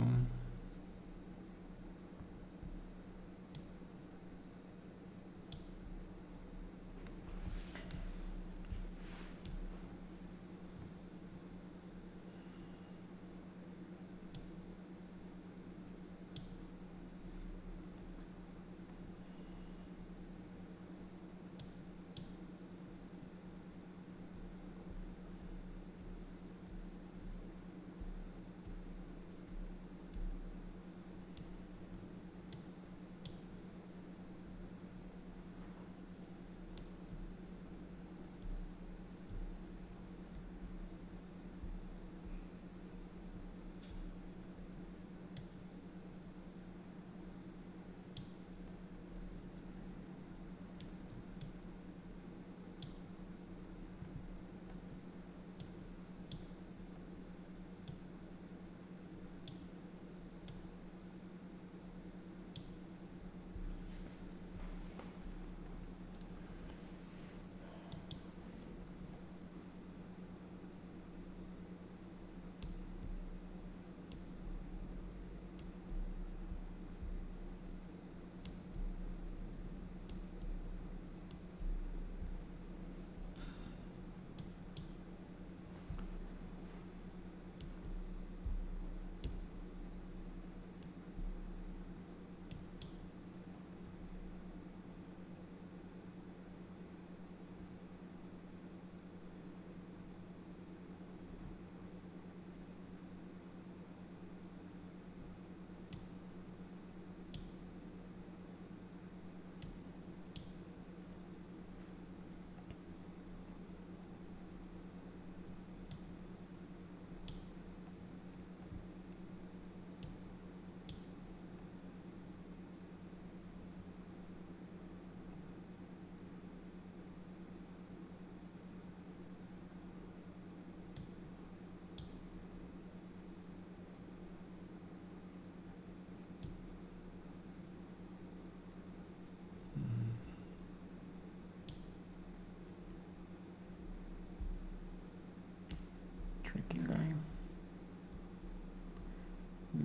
Tricky guy.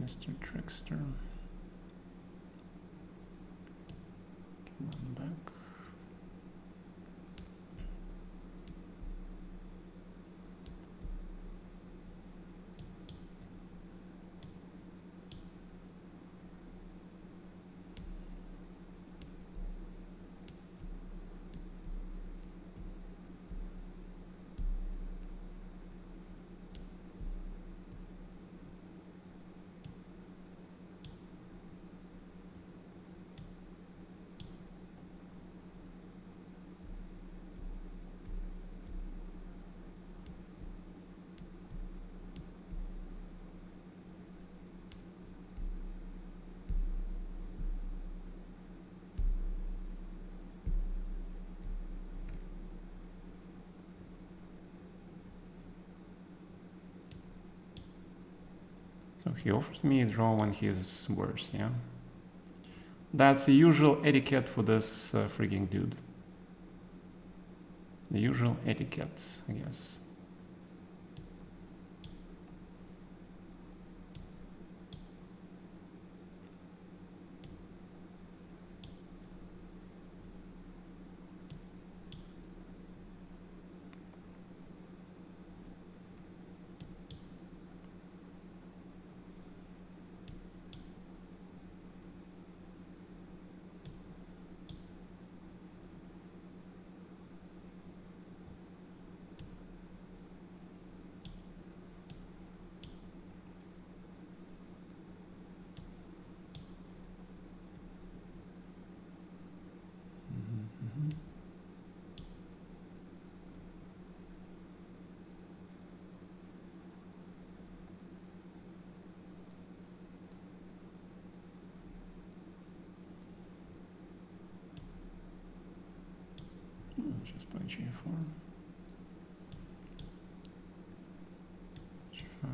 Mr. Trickster. Come on back. So he offers me a draw when he's worse, yeah? That's the usual etiquette for this freaking dude. The usual etiquette, I guess. Just play G4. H5.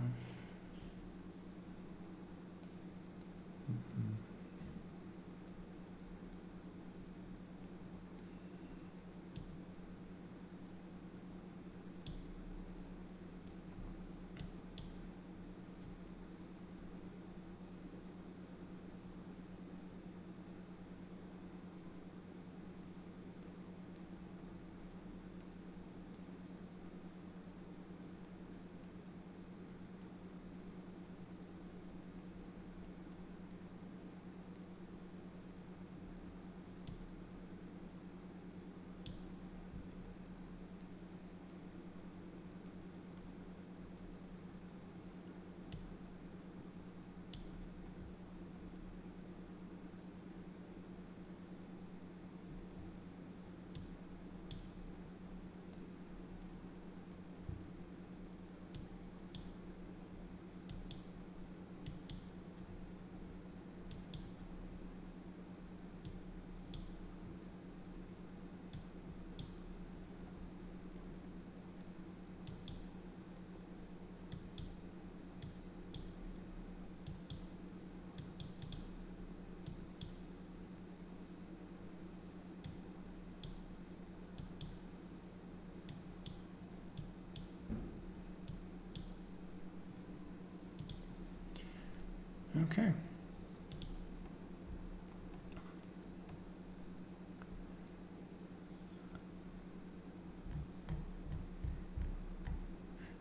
Okay.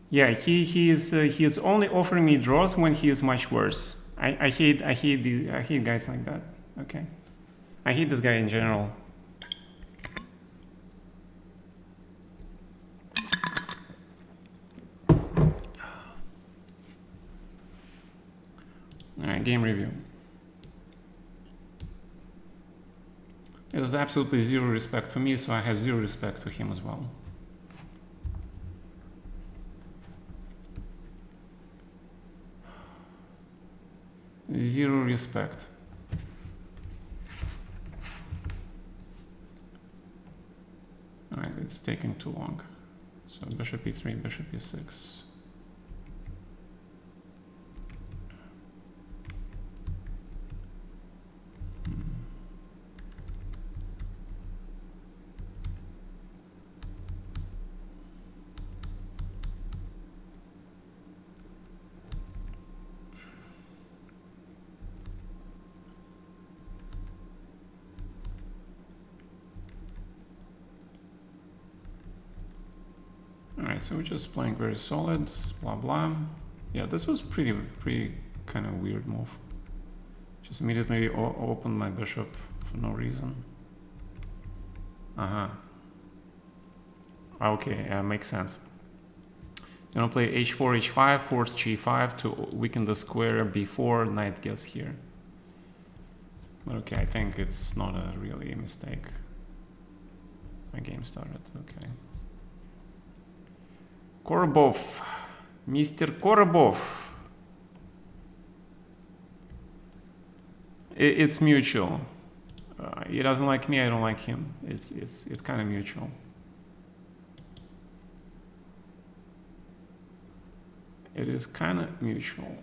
Yeah, he is only offering me draws when he is much worse. I hate guys like that. Okay, I hate this guy in general. All right, game review. It was absolutely zero respect for me, so I have zero respect for him as well. Zero respect. All right, it's taking too long. So bishop e3, bishop e6. Alright, so we're just playing very solid, blah blah. Yeah, this was pretty kind of weird move. Just immediately open my bishop for no reason. Okay, makes sense. You wanna play h4, h5, force g5 to weaken the square before knight gets here. But okay, I think it's not a really mistake. My game started, okay. Korobov, Mr. Korobov. It's mutual. He doesn't like me, I don't like him. It's kind of mutual. It is kind of mutual.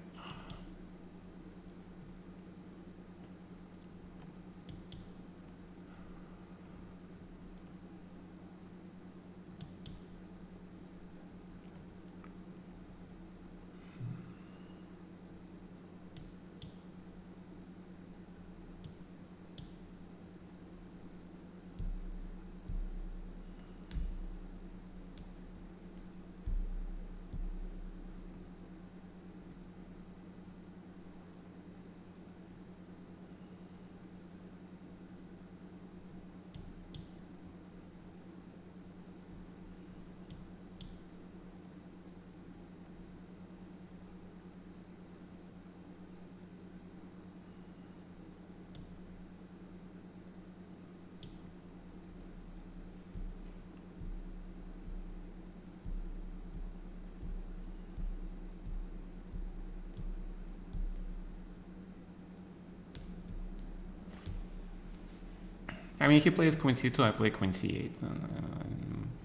I mean, he plays queen c2, I play queen c8.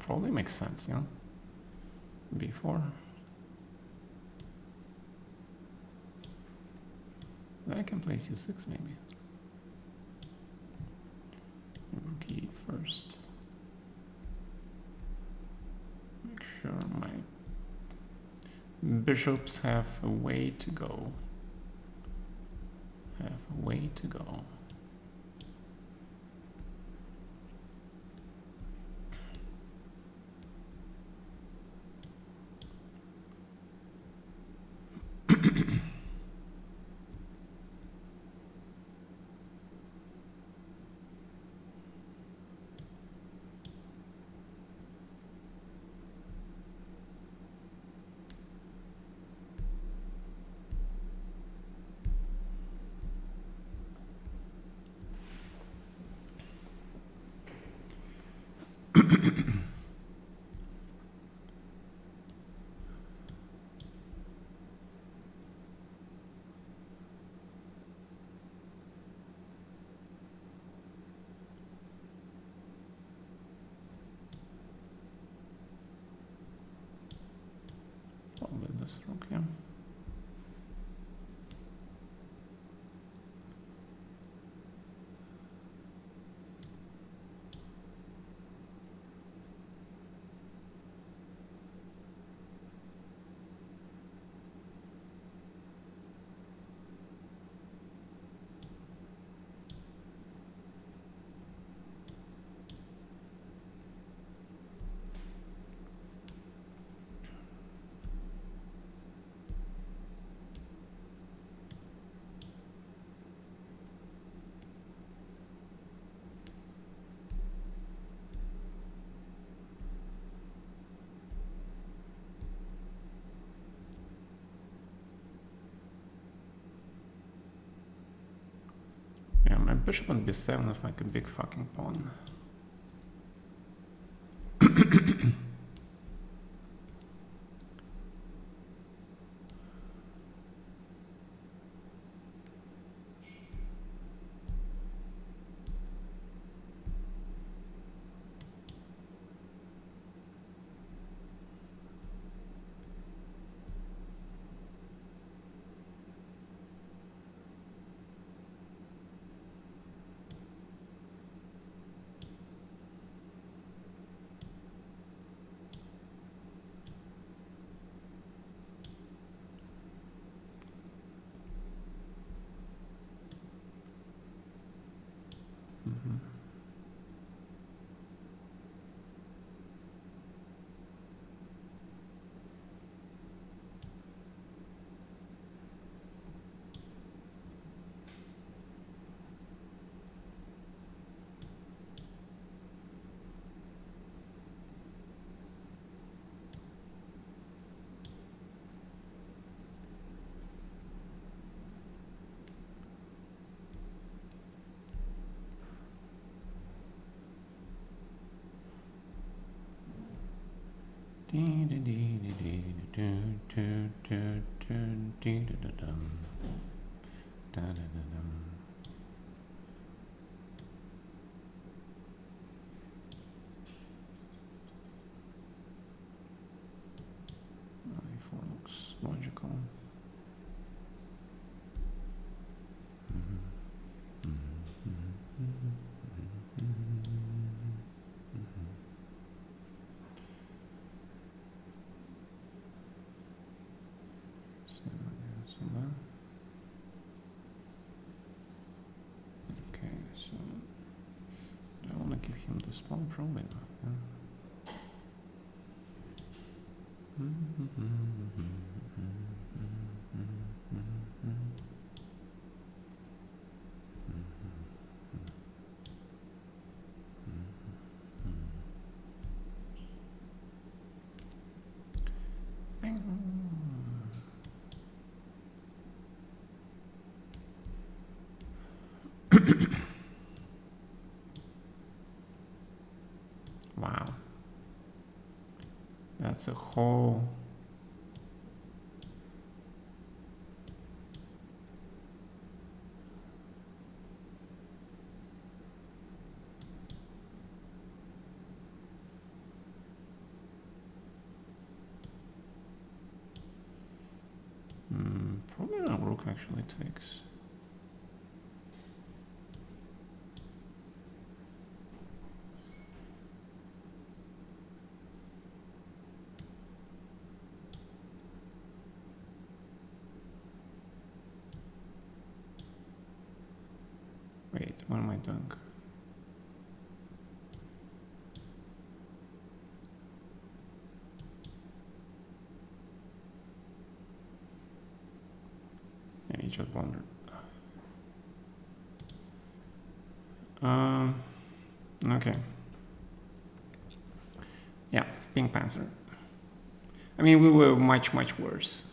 Probably makes sense, yeah? b4. Then I can play c6 maybe. Rook e first. Make sure my bishops have a way to go. Have a way to go. Probably this rook, yeah. bishop on b7 is like a big fucking pawn. Looks logical. Okay, so do I want to give him this pawn? Probably not. Wow. That's a whole... Probably not rook actually takes. Wait, what am I doing? Yeah, he just blundered. Okay. Yeah, Pink Panther. I mean, we were much worse.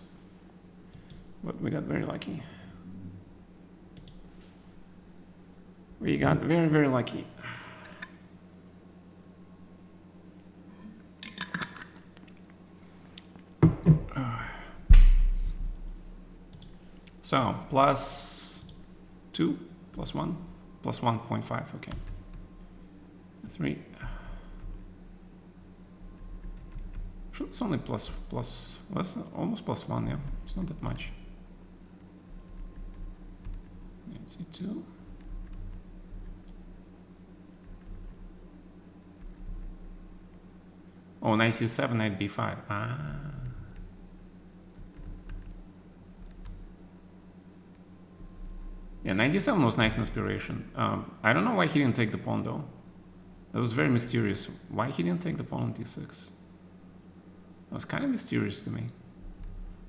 But we got very lucky. We got very lucky. So, +2, +1, +1.5, okay. 3. Sure, it's only plus, less, almost +1, yeah. It's not that much. C2. Oh, knight c7, knight b5. Ah. Yeah, knight d7 was nice inspiration. I don't know why he didn't take the pawn though. That was very mysterious. Why he didn't take the pawn on d6? That was kind of mysterious to me.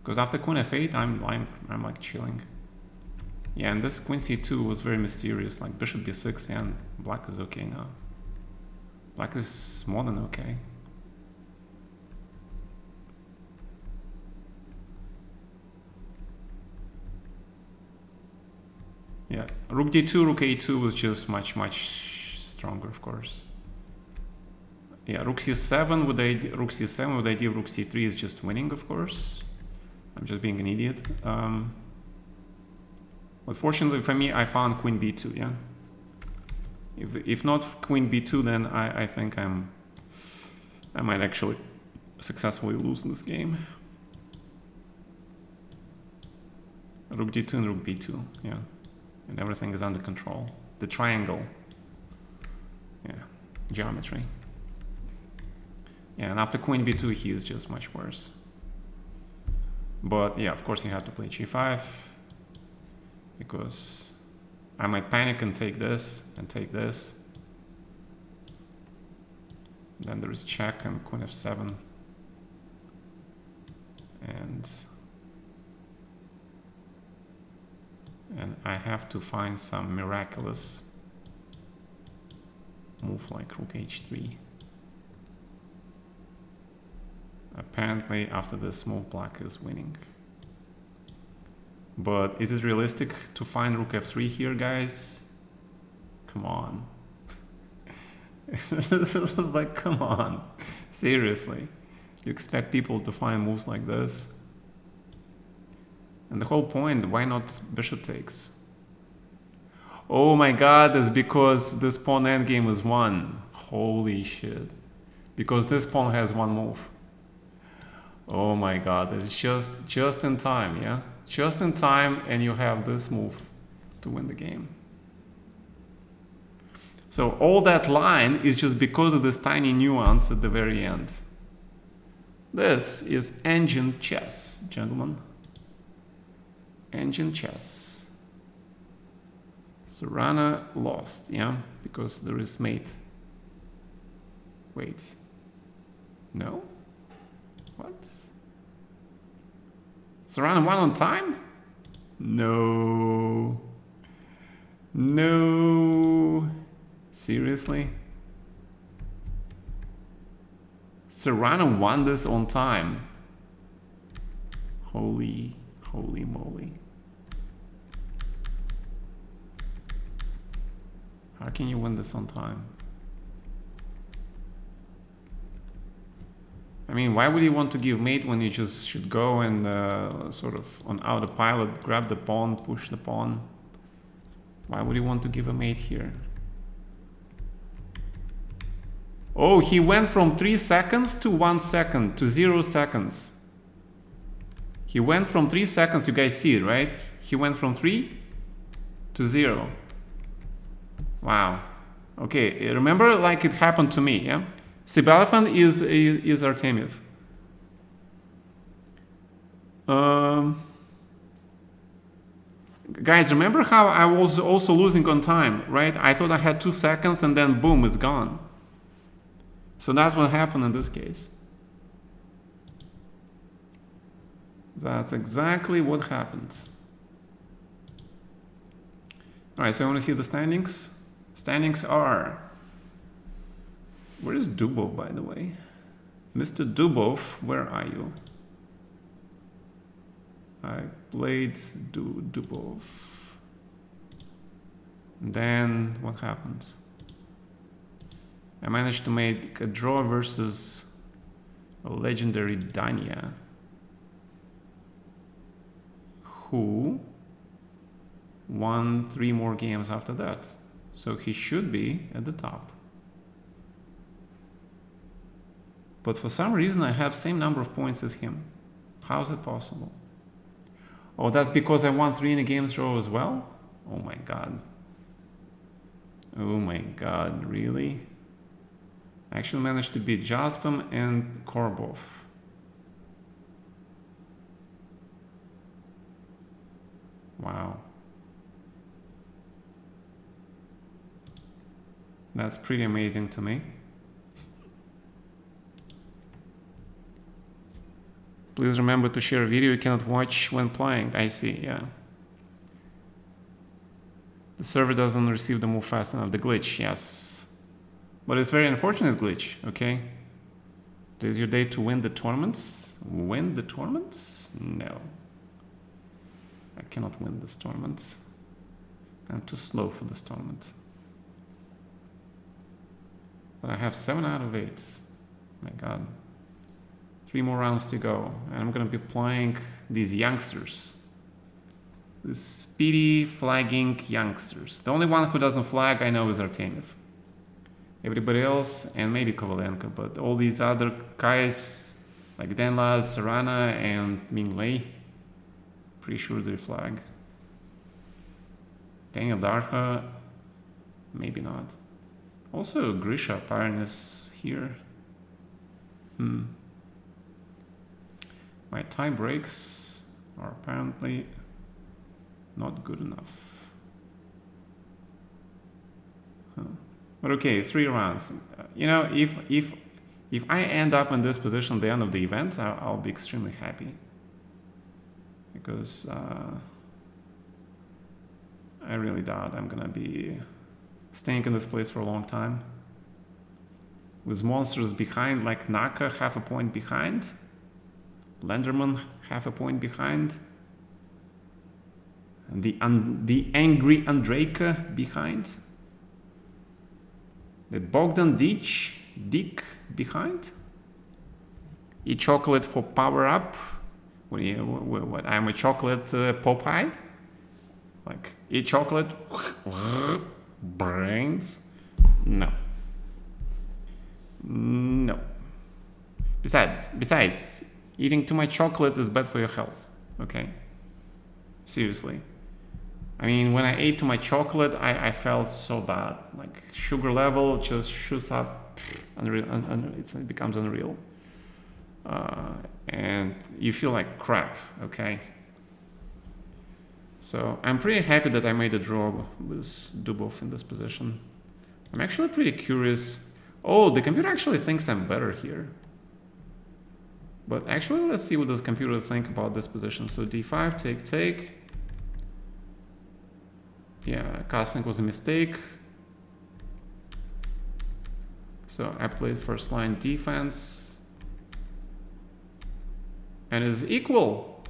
Because after queen f8, I'm like chilling. Yeah, and this queen c2 was very mysterious. Like bishop b6, yeah, and black is okay now. Black is more than okay. Yeah, rook d2, rook a2 was just much stronger, of course. Yeah, rook c7 with rook c7 with the idea of rook c3 is just winning, of course. I'm just being an idiot. But fortunately for me, I found queen b2. Yeah. If not queen b2, then I think I might actually successfully lose this game. Rook d2 and rook b2. Yeah, and everything is under control. The triangle. Yeah, geometry. Yeah, and after queen b2, he is just much worse. But yeah, of course you have to play g5 because I might panic and take this and take this. Then there is check and queen f7. And I have to find some miraculous move like rook h3. Apparently after this move, black is winning. But is it realistic to find rook f3 here, guys? Come on. This is like, come on. Seriously. You expect people to find moves like this? And the whole point, why not bishop takes? Oh my god, it's because this pawn endgame is won. Holy shit. Because this pawn has one move. Oh my god, it's just in time, yeah? Just in time, and you have this move to win the game. So all that line is just because of this tiny nuance at the very end. This is engine chess, gentlemen. Engine chess. Serrano lost, yeah? Because there is mate. Wait. No? What? Serrano won on time? No. No. Seriously? Serrano won this on time. Holy moly. How can you win this on time? I mean, why would you want to give mate when you just should go and sort of on autopilot, grab the pawn, push the pawn? Why would you want to give a mate here? Oh, he went from 3 seconds to 1 second to 0 seconds. He went from 3 seconds, you guys see it, right? He went from 3 to 0. Wow. Okay, remember like it happened to me, yeah? Sibelephant is Artemiev. Guys, remember how I was also losing on time, right? I thought I had 2 seconds and then boom, it's gone. So that's what happened in this case. That's exactly what happened. All right, so I want to see the standings. Standings are... Where is Dubov, by the way? Mr. Dubov, where are you? I played Dubov. And then what happened? I managed to make a draw versus a legendary Dania, who won 3 more games after that. So he should be at the top. But for some reason I have same number of points as him. How is it possible? Oh, that's because I won 3 in a games row as well? Oh my god. Oh my god, really? I actually managed to beat Jaspem and Korbov. Wow. That's pretty amazing to me. Please remember to share a video you cannot watch when playing. I see, yeah. The server doesn't receive the move fast enough. The glitch, yes. But it's very unfortunate glitch, okay? Today's your day to win the tournaments. Win the tournaments? No. I cannot win this tournament. I'm too slow for this tournament. But I have 7 out of 8. My god. 3 more rounds to go. And I'm gonna be playing these youngsters. These speedy flagging youngsters. The only one who doesn't flag I know is Artemiev. Everybody else, and maybe Kovalenko, but all these other guys like Denlaz, Serrana, and Ming Lei, pretty sure they flag. Daniel Darha, maybe not. Also, Grisha apparently is here. My tie breaks are apparently not good enough. But okay, 3 rounds. You know, if I end up in this position at the end of the event, I'll be extremely happy. Because I really doubt I'm gonna be staying in this place for a long time. With monsters behind, like Naka half a point behind, Lenderman half a point behind, and the angry Andrejka behind, the Bogdan Dick behind, E-Chocolate for power up. What? I'm a chocolate Popeye? Like E-Chocolate brains? No. No. Besides, eating too much chocolate is bad for your health. Okay? Seriously. I mean, when I ate too much chocolate, I felt so bad. Like, sugar level just shoots up. Unreal, it becomes unreal. And you feel like crap, okay? So I'm pretty happy that I made a draw with Dubov in this position. I'm actually pretty curious. Oh, the computer actually thinks I'm better here. But actually, let's see what does computer think about this position. So D5, take. Yeah, casting was a mistake. So I played first line defense. And it's equal.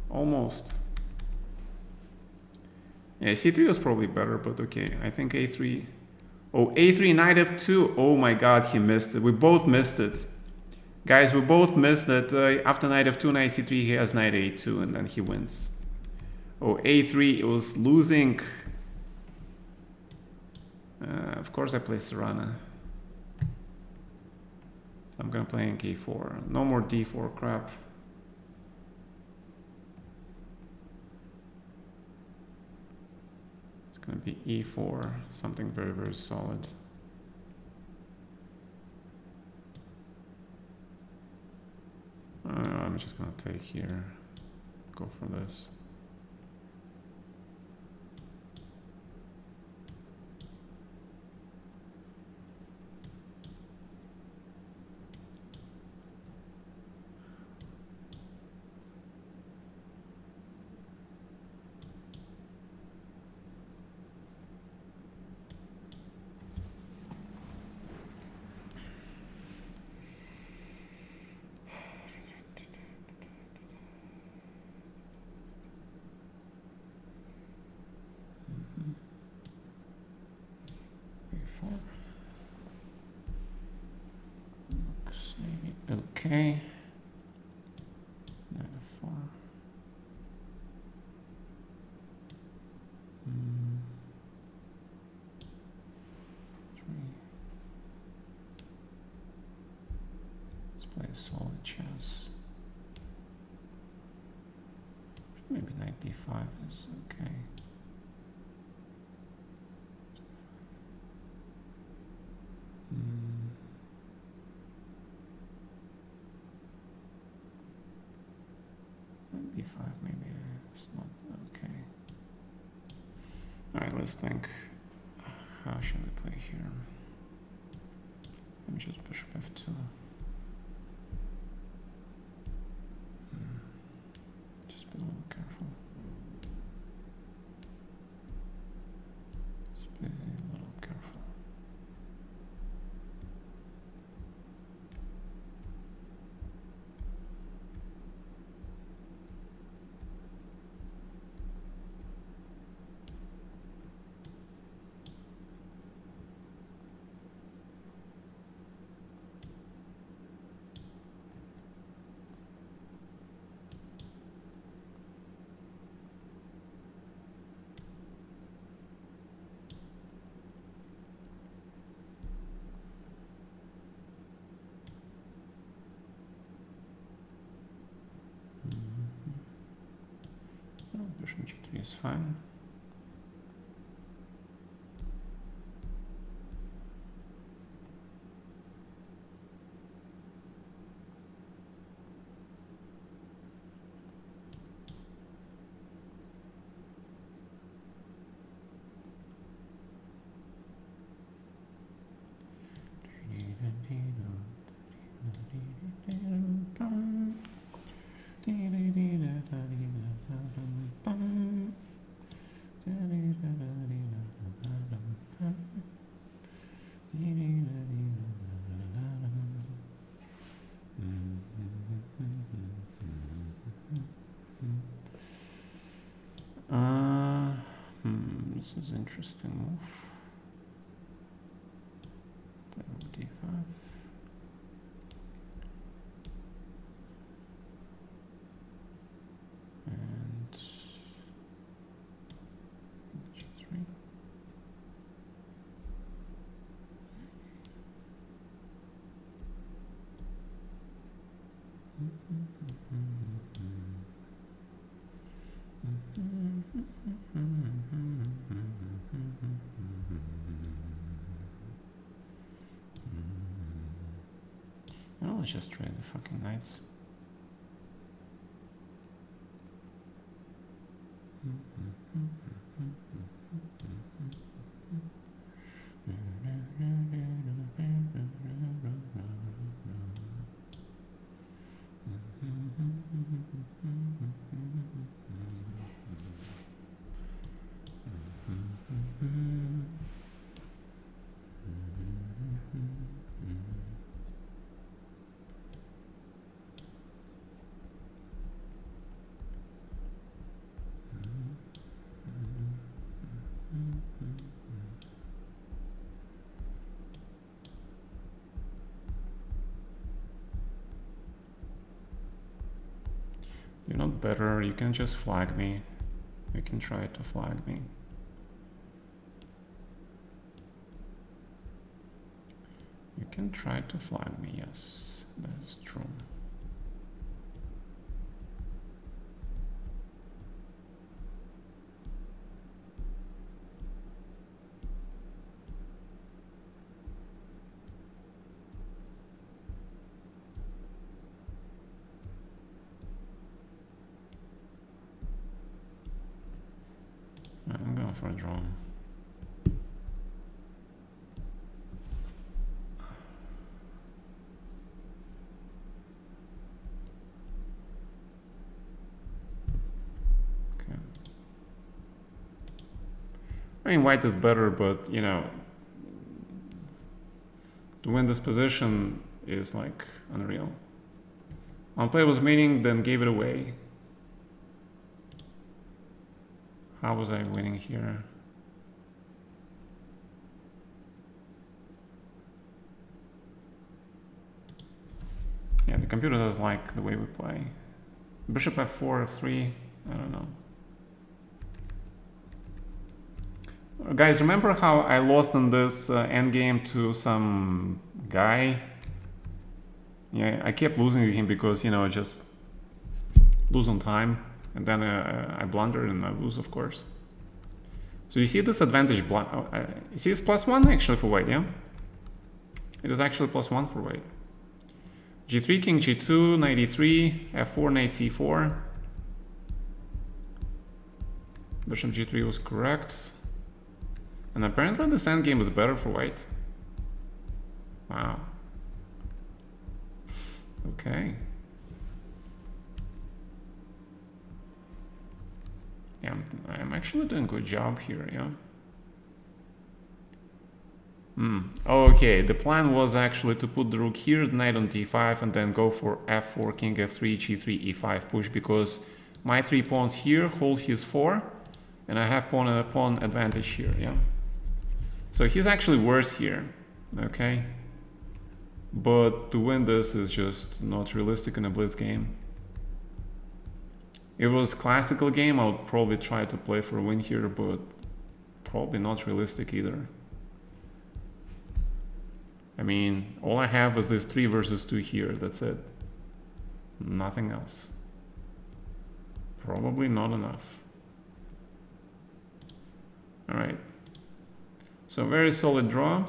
Almost. Yeah, C3 was probably better, but okay. I think A3. Oh, A3, knight F2. Oh my god, he missed it. We both missed it. Guys, we both missed that. After knight F2, knight C3, he has knight A2, and then he wins. Oh, A3, it was losing. Of course I play Serrana. So I'm gonna play in K4. No more D4 crap. It's gonna be E4, something very, very solid. I'm just gonna take here, go for this. Okay. Knight F4. Let's play a solid chess. Maybe knight B5 is okay. B5 maybe it's not okay. Alright, let's think. How should I play here? Let me just bishop F2. Just be a little careful. Just be a little careful. Bishop g3 is fine. This is an interesting move. D5. And G3. Well, let's just trade the fucking knights. You're not better, you can just flag me. You can try to flag me. You can try to flag me, yes, that is true. I'm going for a draw. Okay. I mean, white is better, but you know, to win this position is like unreal. One player was mating, then gave it away. How was I winning here? Yeah, the computer does like the way we play. Bishop f4, f3, I don't know. Guys, remember how I lost in this endgame to some guy? Yeah, I kept losing to him because, you know, just lose on time. And then I blundered and I lose, of course. So you see this advantage, you see it's +1 actually for white, yeah? It is actually +1 for white. G3, king G2, knight E3, F4, knight C4. Bishop G3 was correct. And apparently this endgame is better for white. Wow. Okay. Yeah, I'm actually doing a good job here, yeah. Okay, the plan was actually to put the rook here, knight on d5, and then go for f4, king f3, g3, e5 push, because my 3 pawns here hold his 4, and I have pawn advantage here, yeah. So he's actually worse here, okay? But to win this is just not realistic in a blitz game. If it was a classical game, I would probably try to play for a win here, but probably not realistic either. I mean, all I have is this 3 versus 2 here, that's it. Nothing else. Probably not enough. All right. So very solid draw.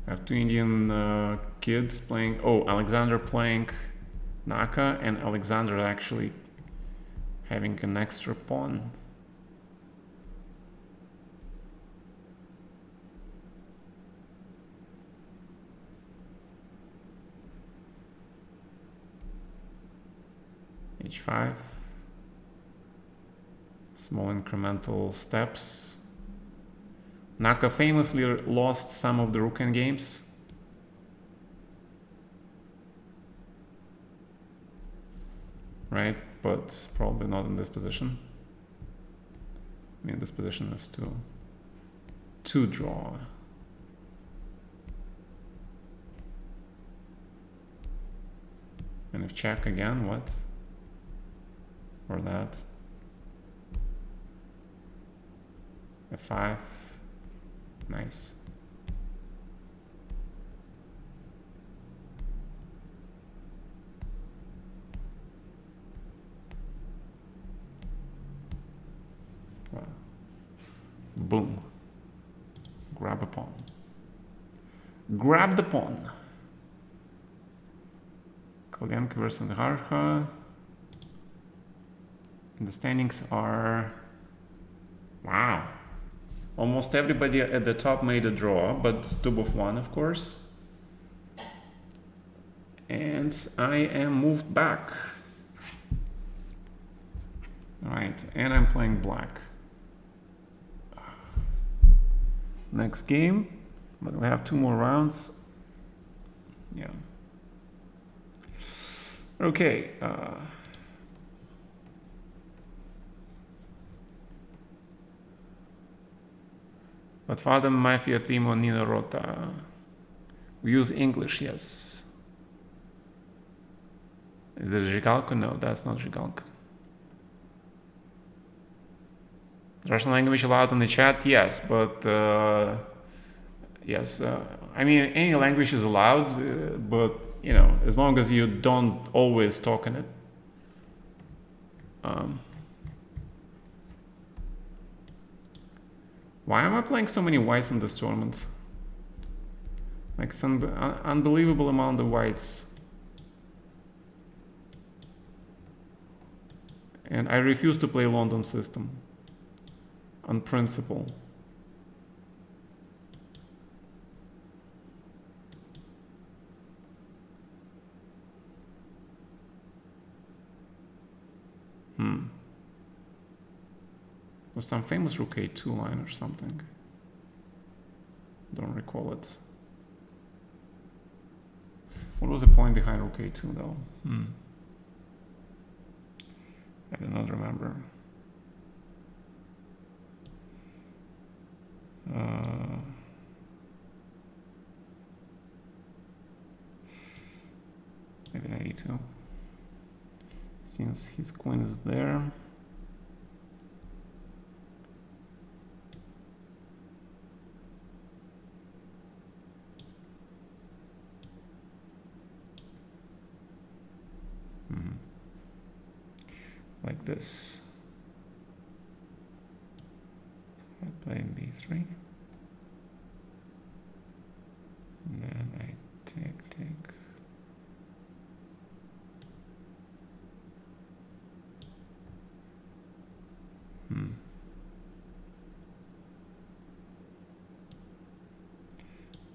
I have two Indian kids playing. Oh, Alexander playing Naka, and Alexander actually having an extra pawn. H5. Small incremental steps. Naka famously lost some of the rook end games. Right, but probably not in this position. I mean, this position is to draw. And if check again, what? Or that? F5. Nice. Wow. Boom. Grab a pawn. Grab the pawn. Kolyanka versus Harha. And the standings are... Wow. Almost everybody at the top made a draw, but Dubov won, of course. And I am moved back. All right, and I'm playing black. Next game, but we have 2 more rounds. Yeah. Okay. But Father Mafia Timo Nina Rota. We use English, yes. Is it Zhigalko? No, that's not Zhigalko. Russian language allowed in the chat? Yes, but yes. I mean, any language is allowed, but you know, as long as you don't always talk in it. Why am I playing so many whites in this tournament? Like some unbelievable amount of whites. And I refuse to play London system. On principle. There's some famous rook a2 line or something. Don't recall it. What was the point behind rook a2 though? I do not remember. Maybe I need to. Since his queen is there. Like this. I play b3. And then I take.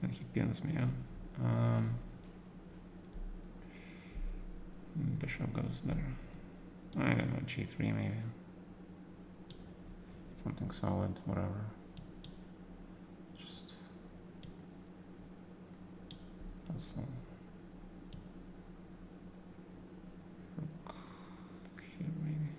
And he pins me, yeah. Bishop goes there. I don't know, g3 maybe. Something solid, whatever. Just also rook here maybe.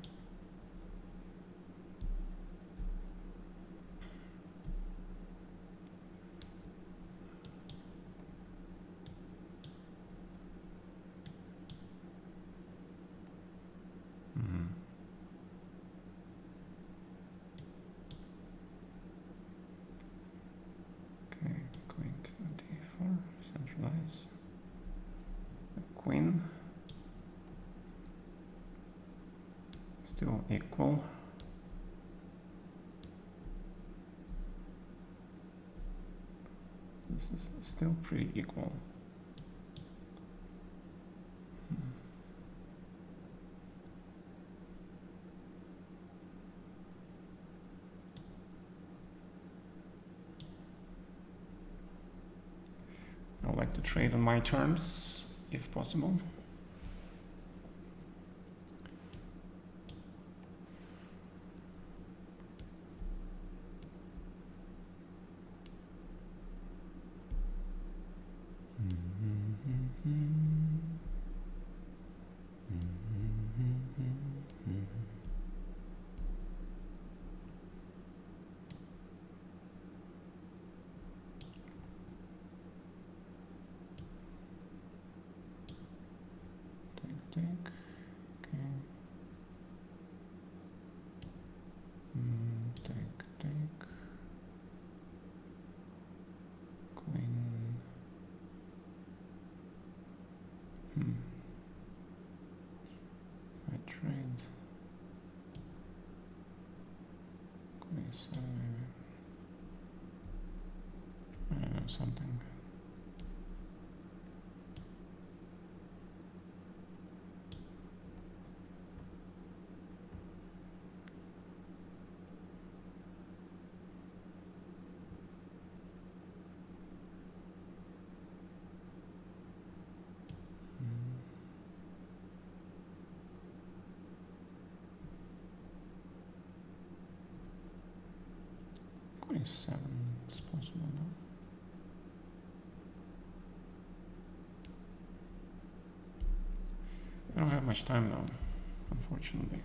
Queen. Still equal. This is still pretty equal. I would like to trade on my terms, if possible. Take, okay. Take. Queen. I trade. Queen 7 maybe. I don't know, something. Queen 7 is possible now. I don't have much time now, unfortunately.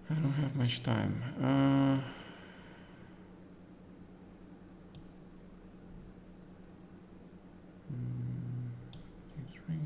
I don't have much time. D3.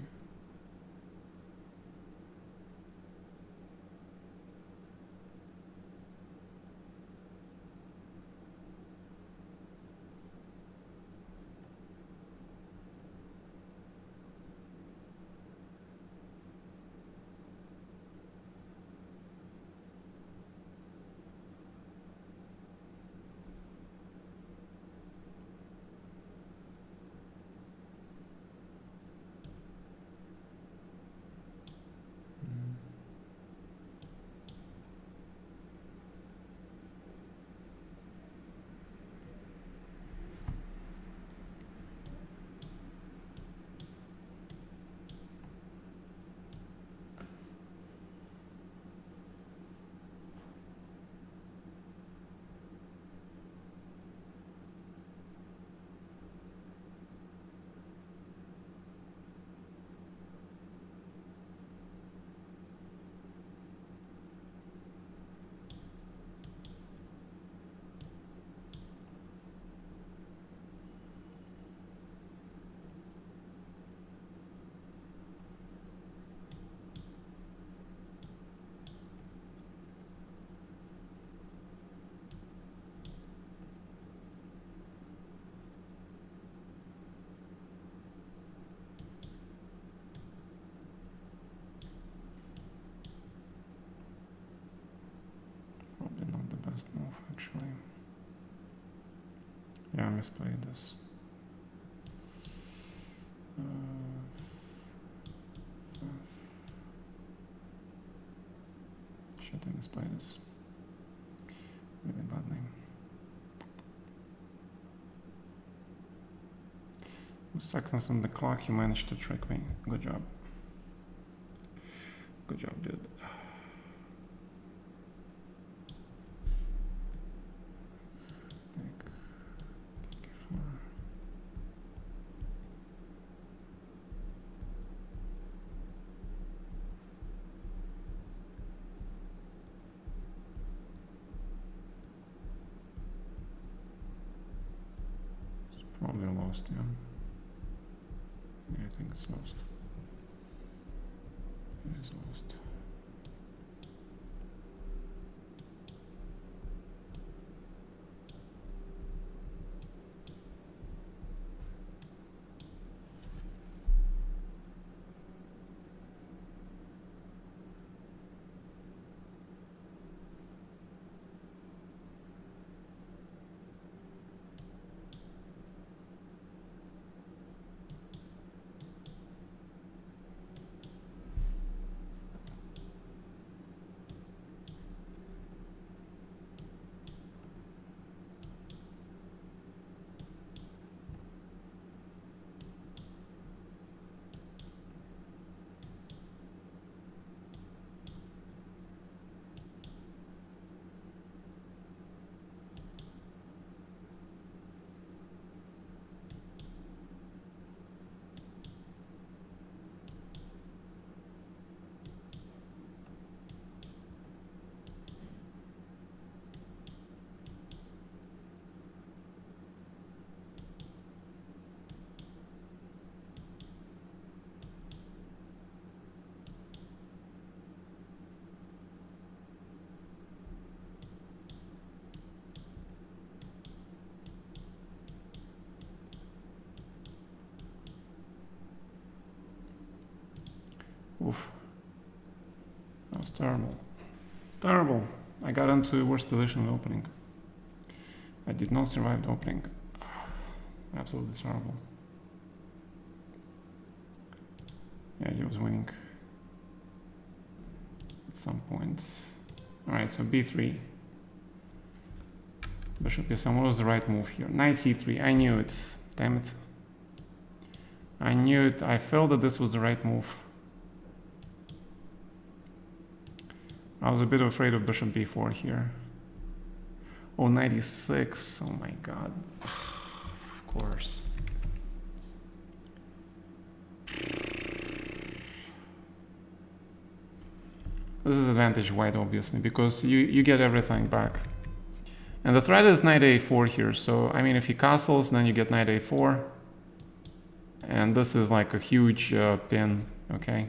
Probably not the best move, actually. Yeah, I misplayed this. Shit, I misplayed this. Really badly. With seconds on the clock, he managed to trick me. Good job. Good job, dude. Probably lost, yeah. Yeah, I think it's lost. It is lost. Oof. That was terrible. Terrible. I got into a worse position in the opening. I did not survive the opening. Absolutely terrible. Yeah, he was winning at some point. Alright, so b3. Bishop e7. What was the right move here? Knight c3. I knew it. Damn it. I knew it. I felt that this was the right move. I was a bit afraid of bishop b4 here. Oh, 96. Oh my god. Of course. This is advantage white, obviously, because you get everything back. And the threat is knight a4 here, so I mean if he castles, then you get knight a4. And this is like a huge pin, okay?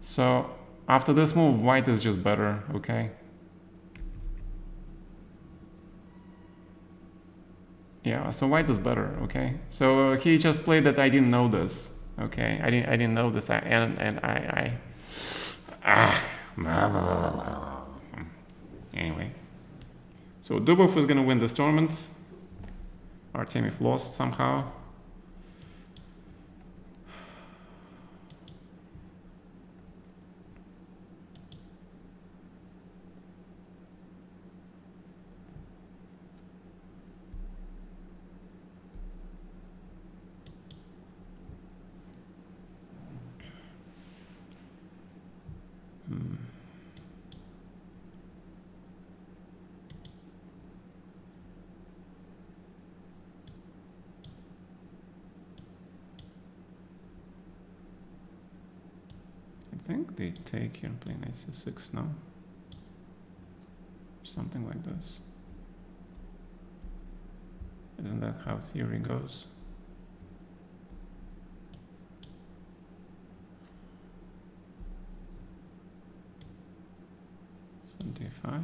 So after this move, white is just better, okay? Yeah, so white is better, okay? So he just played that I didn't know this, okay? I didn't know this, anyway. So Dubov is gonna win this tournament. Artemiev lost somehow. I think they take here and play knight c6 now. Something like this. Isn't that how theory goes? So d5.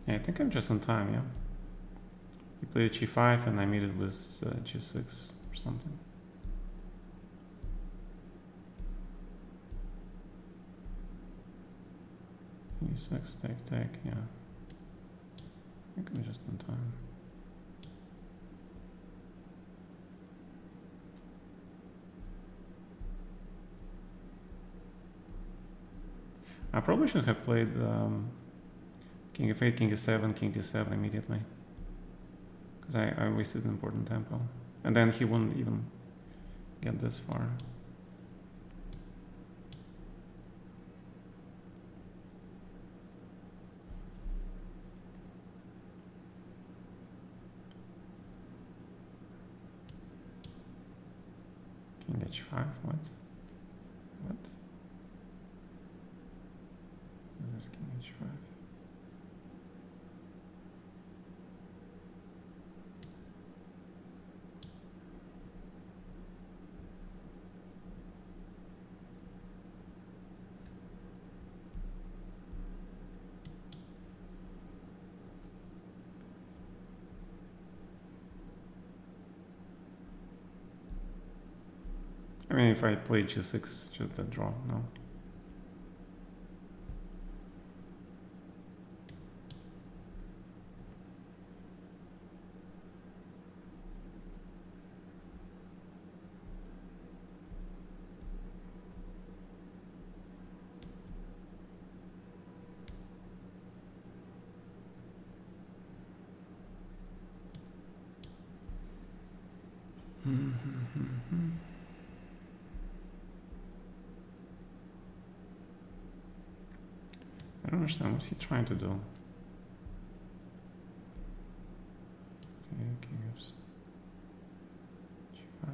Yeah, I think I'm just on time, yeah. He played g5 and I made it with g6 or something. e6, take, yeah. I think I'm just on time. I probably should have played king f8, king e7, king d7 immediately. Because I wasted an important tempo. And then he wouldn't even get this far. King h5, what? What? This is king h5. mean, if I play g6, should I draw? No. I don't understand, what's he trying to do? Okay, king of g5.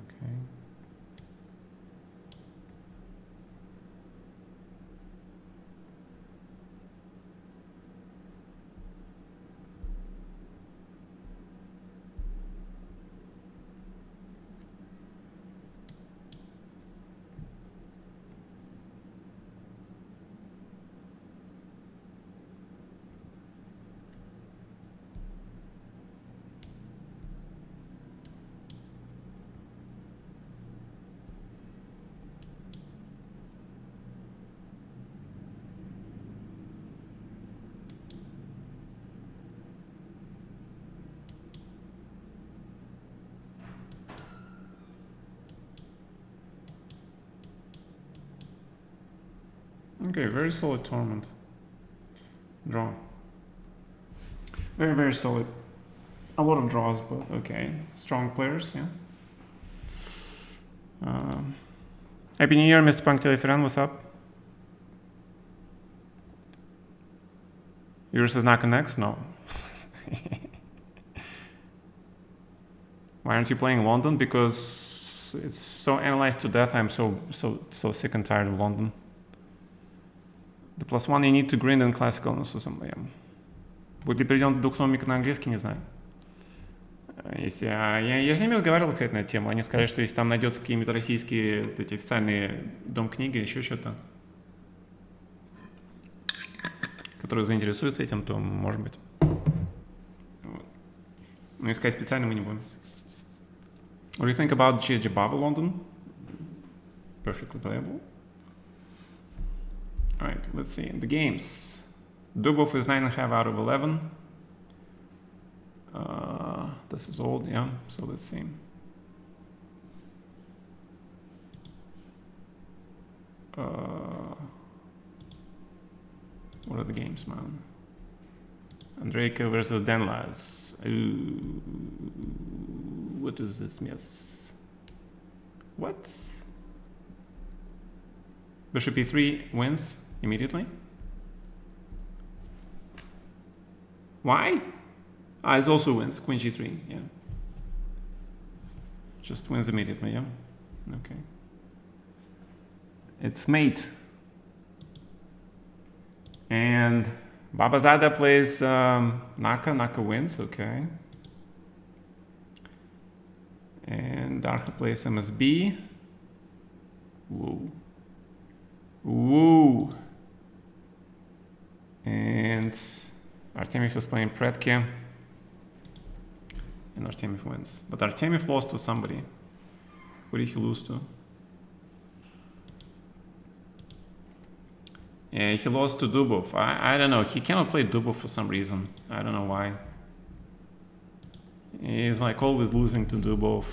Okay. Okay, very solid tournament. Draw. Very, very solid. A lot of draws, but okay. Strong players, yeah. Happy New Year, Mr. Pankteleferan, what's up? Yours is not connects? No. Why aren't you playing London? Because it's so analyzed to death. I'm so sick and tired of London. The +1 you need to grind in classical, но будет ли перейдем двухтомик на английский, не знаю. Если, я с ними разговаривал, кстати, на эту тему. Они сказали, что если там найдется какие-нибудь российские эти официальные дом книги, еще что-то, которые заинтересуются этим, то может быть. Вот. Но искать специально мы не будем. What do you think about Jabava London? Perfectly playable. Alright, let's see. The games. Dubov is 9.5 out of 11. This is old, yeah, so let's see. What are the games, man? Andrejka versus Denlas. What is this mess? What? Bishop e3 wins immediately? Why? It also wins. Queen g3, yeah. Just wins immediately, yeah? Okay. It's mate. And Babazada plays Naka. Naka wins, okay. And Darka plays MSB. Woo. Woo. And Artemiev is playing Predke. And Artemiev wins. But Artemiev lost to somebody. Who did he lose to? Yeah, he lost to Dubov. I don't know. He cannot play Dubov for some reason. I don't know why. He's like always losing to Dubov.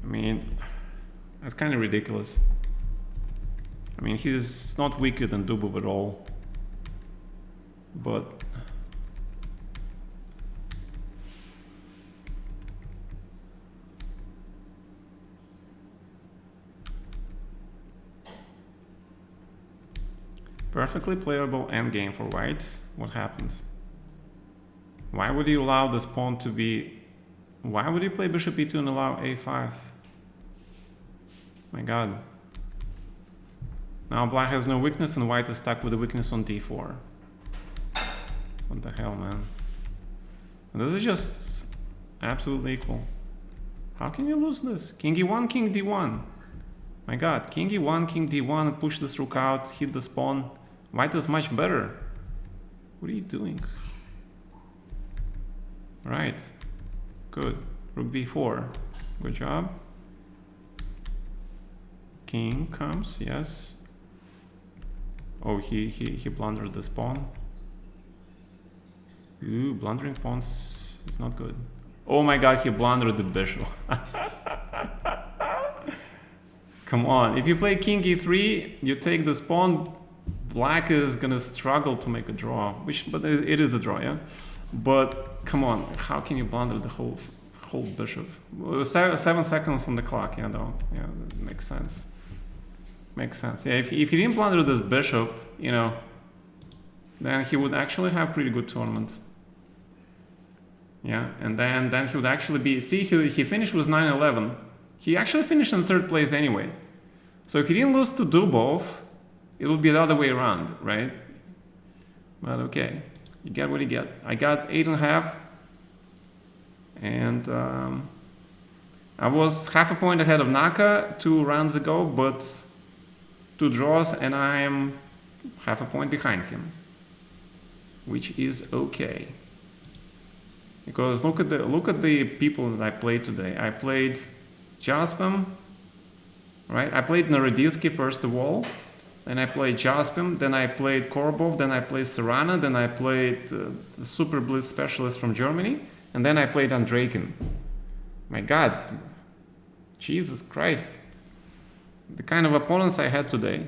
I mean, that's kind of ridiculous. I mean, he's not weaker than Dubov at all. But perfectly playable endgame for white. What happened? Why would you allow this pawn to be... Why would you play bishop e2 and allow a5? My god. Now black has no weakness and white is stuck with a weakness on d4. What the hell, man? And this is just absolutely equal. How can you lose this? King e1, king d1. My god, king e1, king d1, push this rook out, hit this pawn. White is much better. What are you doing? Right. Good. Rook b4. Good job. King comes, yes. Oh, he blundered this pawn. Ooh, blundering pawns is not good. Oh my god, he blundered the bishop. Come on, if you play king e3, you take this pawn, black is gonna struggle to make a draw, but it is a draw, yeah? But come on, how can you blunder the whole bishop? 7 seconds on the clock, yeah, though. Yeah, that makes sense. Makes sense. Yeah, if he didn't blunder this bishop, you know, then he would actually have pretty good tournament. Yeah, and then he would actually be... See, he finished with 9-11. He actually finished in 3rd place anyway. So if he didn't lose to Dubov, it would be the other way around, right? But okay, you get what you get. I got 8.5. And I was half a point ahead of Naka 2 rounds ago, but 2 draws and I'm half a point behind him, which is okay. Because look at the people that I played today. I played Jaspem, right? I played Naroditsky first of all, then I played Jaspem, then I played Korbov, then I played Serrana, then I played the Super Blitz specialist from Germany, and then I played Andreikin. My God, Jesus Christ, the kind of opponents I had today.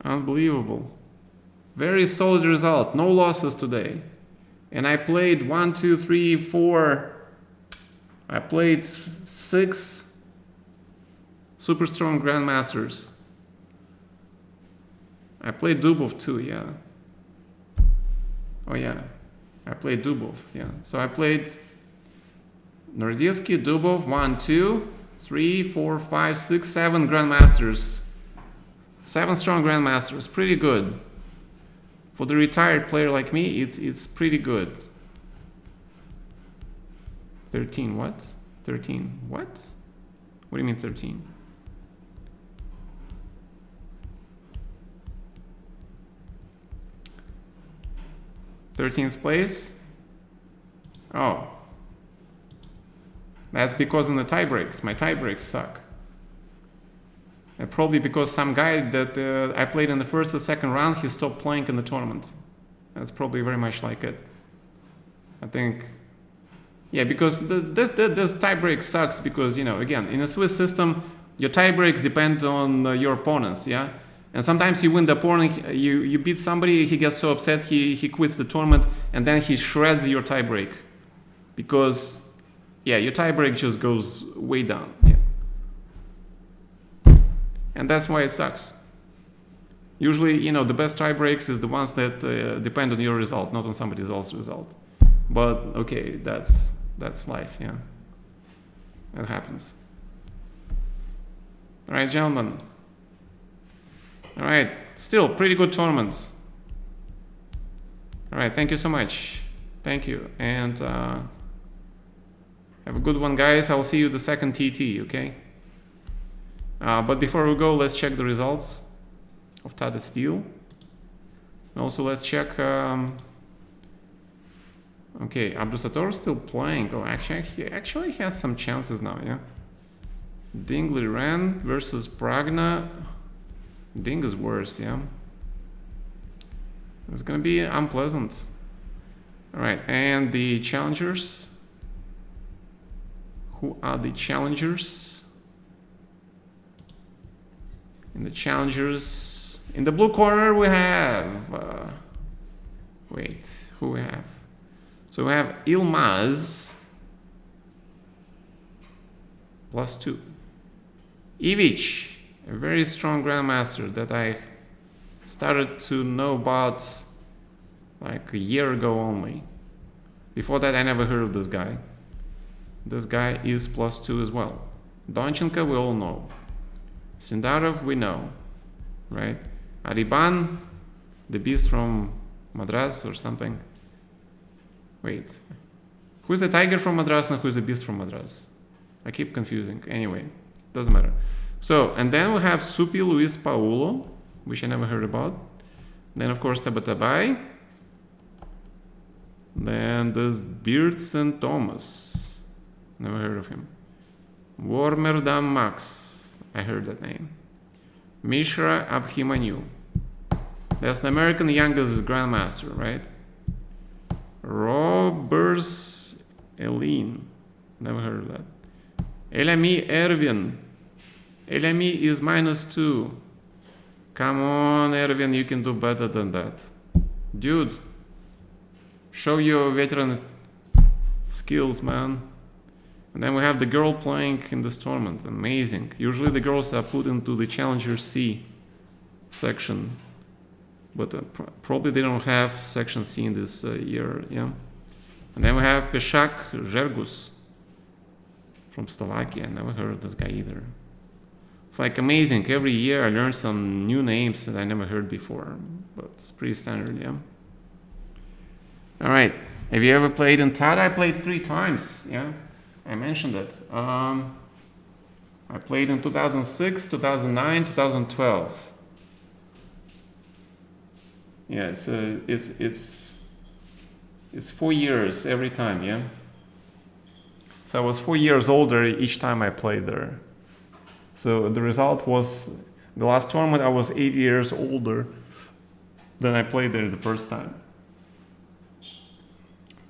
Unbelievable. Very solid result, no losses today. And I played 1, 2, 3, 4. I played 6 super strong grandmasters. I played Dubov too, yeah. Oh yeah, I played Dubov, yeah. So I played Naroditsky, Dubov, 1, 2, 3, 4, 5, 6, 7 grandmasters. 7 strong grandmasters, pretty good. For the retired player like me, it's pretty good. 13, what? 13, what? What do you mean 13? '13th place? Oh. That's because in the tie breaks. My tie breaks suck. And probably because some guy that I played in the 1st or 2nd round, he stopped playing in the tournament. That's probably very much like it. I think, yeah, because this tie break sucks because, you know, again, in a Swiss system, your tie breaks depend on your opponents, yeah? And sometimes you win the opponent, you beat somebody, he gets so upset, he quits the tournament, and then he shreds your tie break. Because, yeah, your tie break just goes way down, yeah. And that's why it sucks. Usually, you know, the best tie breaks is the ones that depend on your result, not on somebody else's result. But okay, that's life, yeah. That happens. All right, gentlemen. All right, still pretty good tournaments. All right, thank you so much. Thank you, and have a good one, guys. I'll see you the 2nd TT, okay? But before we go, let's check the results of Tata Steel. Also, let's check. Okay, Abdusator is still playing. Oh, he actually has some chances now, yeah. Dingley Ren versus Pragna. Ding is worse, yeah. It's gonna be unpleasant. All right, and the challengers. Who are the challengers? In the challengers, in the blue corner, we have. Wait, who we have? So we have Ilmaz +2. Ivic, a very strong grandmaster that I started to know about like a year ago only. Before that, I never heard of this guy. This guy is +2 as well. Donchenko, we all know. Sindarov, we know, right? Ariban, the beast from Madras or something. Wait, who's the tiger from Madras and who's the beast from Madras? I keep confusing. Anyway, doesn't matter. So, and then we have Supi Luis Paulo, which I never heard about. Then, of course, Tabatabai. Then there's Beardson Thomas. Never heard of him. Warmerdam Max. I heard that name. Mishra Abhimanyu. That's the American youngest grandmaster, right? Robbers Eileen. Never heard of that. Elami Ervin. Elami is -2. Come on, Ervin, you can do better than that. Dude, show your veteran skills, man. And then we have the girl playing in this tournament. Amazing. Usually the girls are put into the Challenger C section. But probably they don't have Section C in this year, yeah. And then we have Peshak Zergus from Slovakia. I never heard of this guy either. It's like amazing. Every year I learn some new names that I never heard before. But it's pretty standard, yeah. All right. Have you ever played in Tata? I played 3 times, yeah. I mentioned it. I played in 2006, 2009, 2012. Yeah, it's 4 years every time, yeah. So I was 4 years older each time I played there. So the result was the last tournament I was 8 years older than I played there the first time.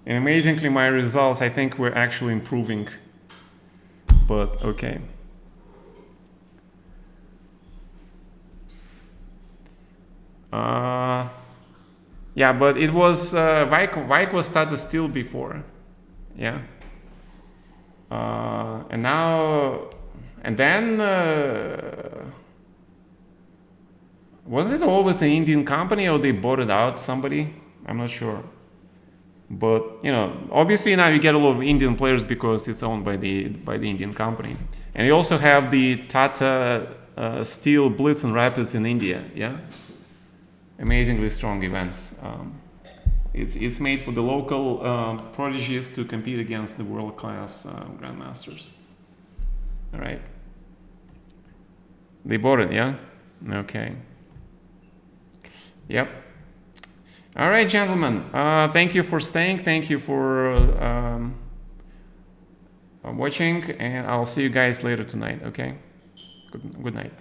And amazingly, my results I think were actually improving. But okay. Yeah, but it was Vike was started still before, yeah. And now, and then wasn't it always an Indian company or they bought it out somebody? I'm not sure. But you know, obviously now you get a lot of Indian players because it's owned by the Indian company, and you also have the Tata Steel Blitz and Rapids in India, yeah. Amazingly strong events. It's made for the local prodigies to compete against the world-class grandmasters. All right. They bought it, yeah? Okay. Yep. All right, gentlemen. Thank you for staying. Thank you for watching, and I'll see you guys later tonight, okay? Good night.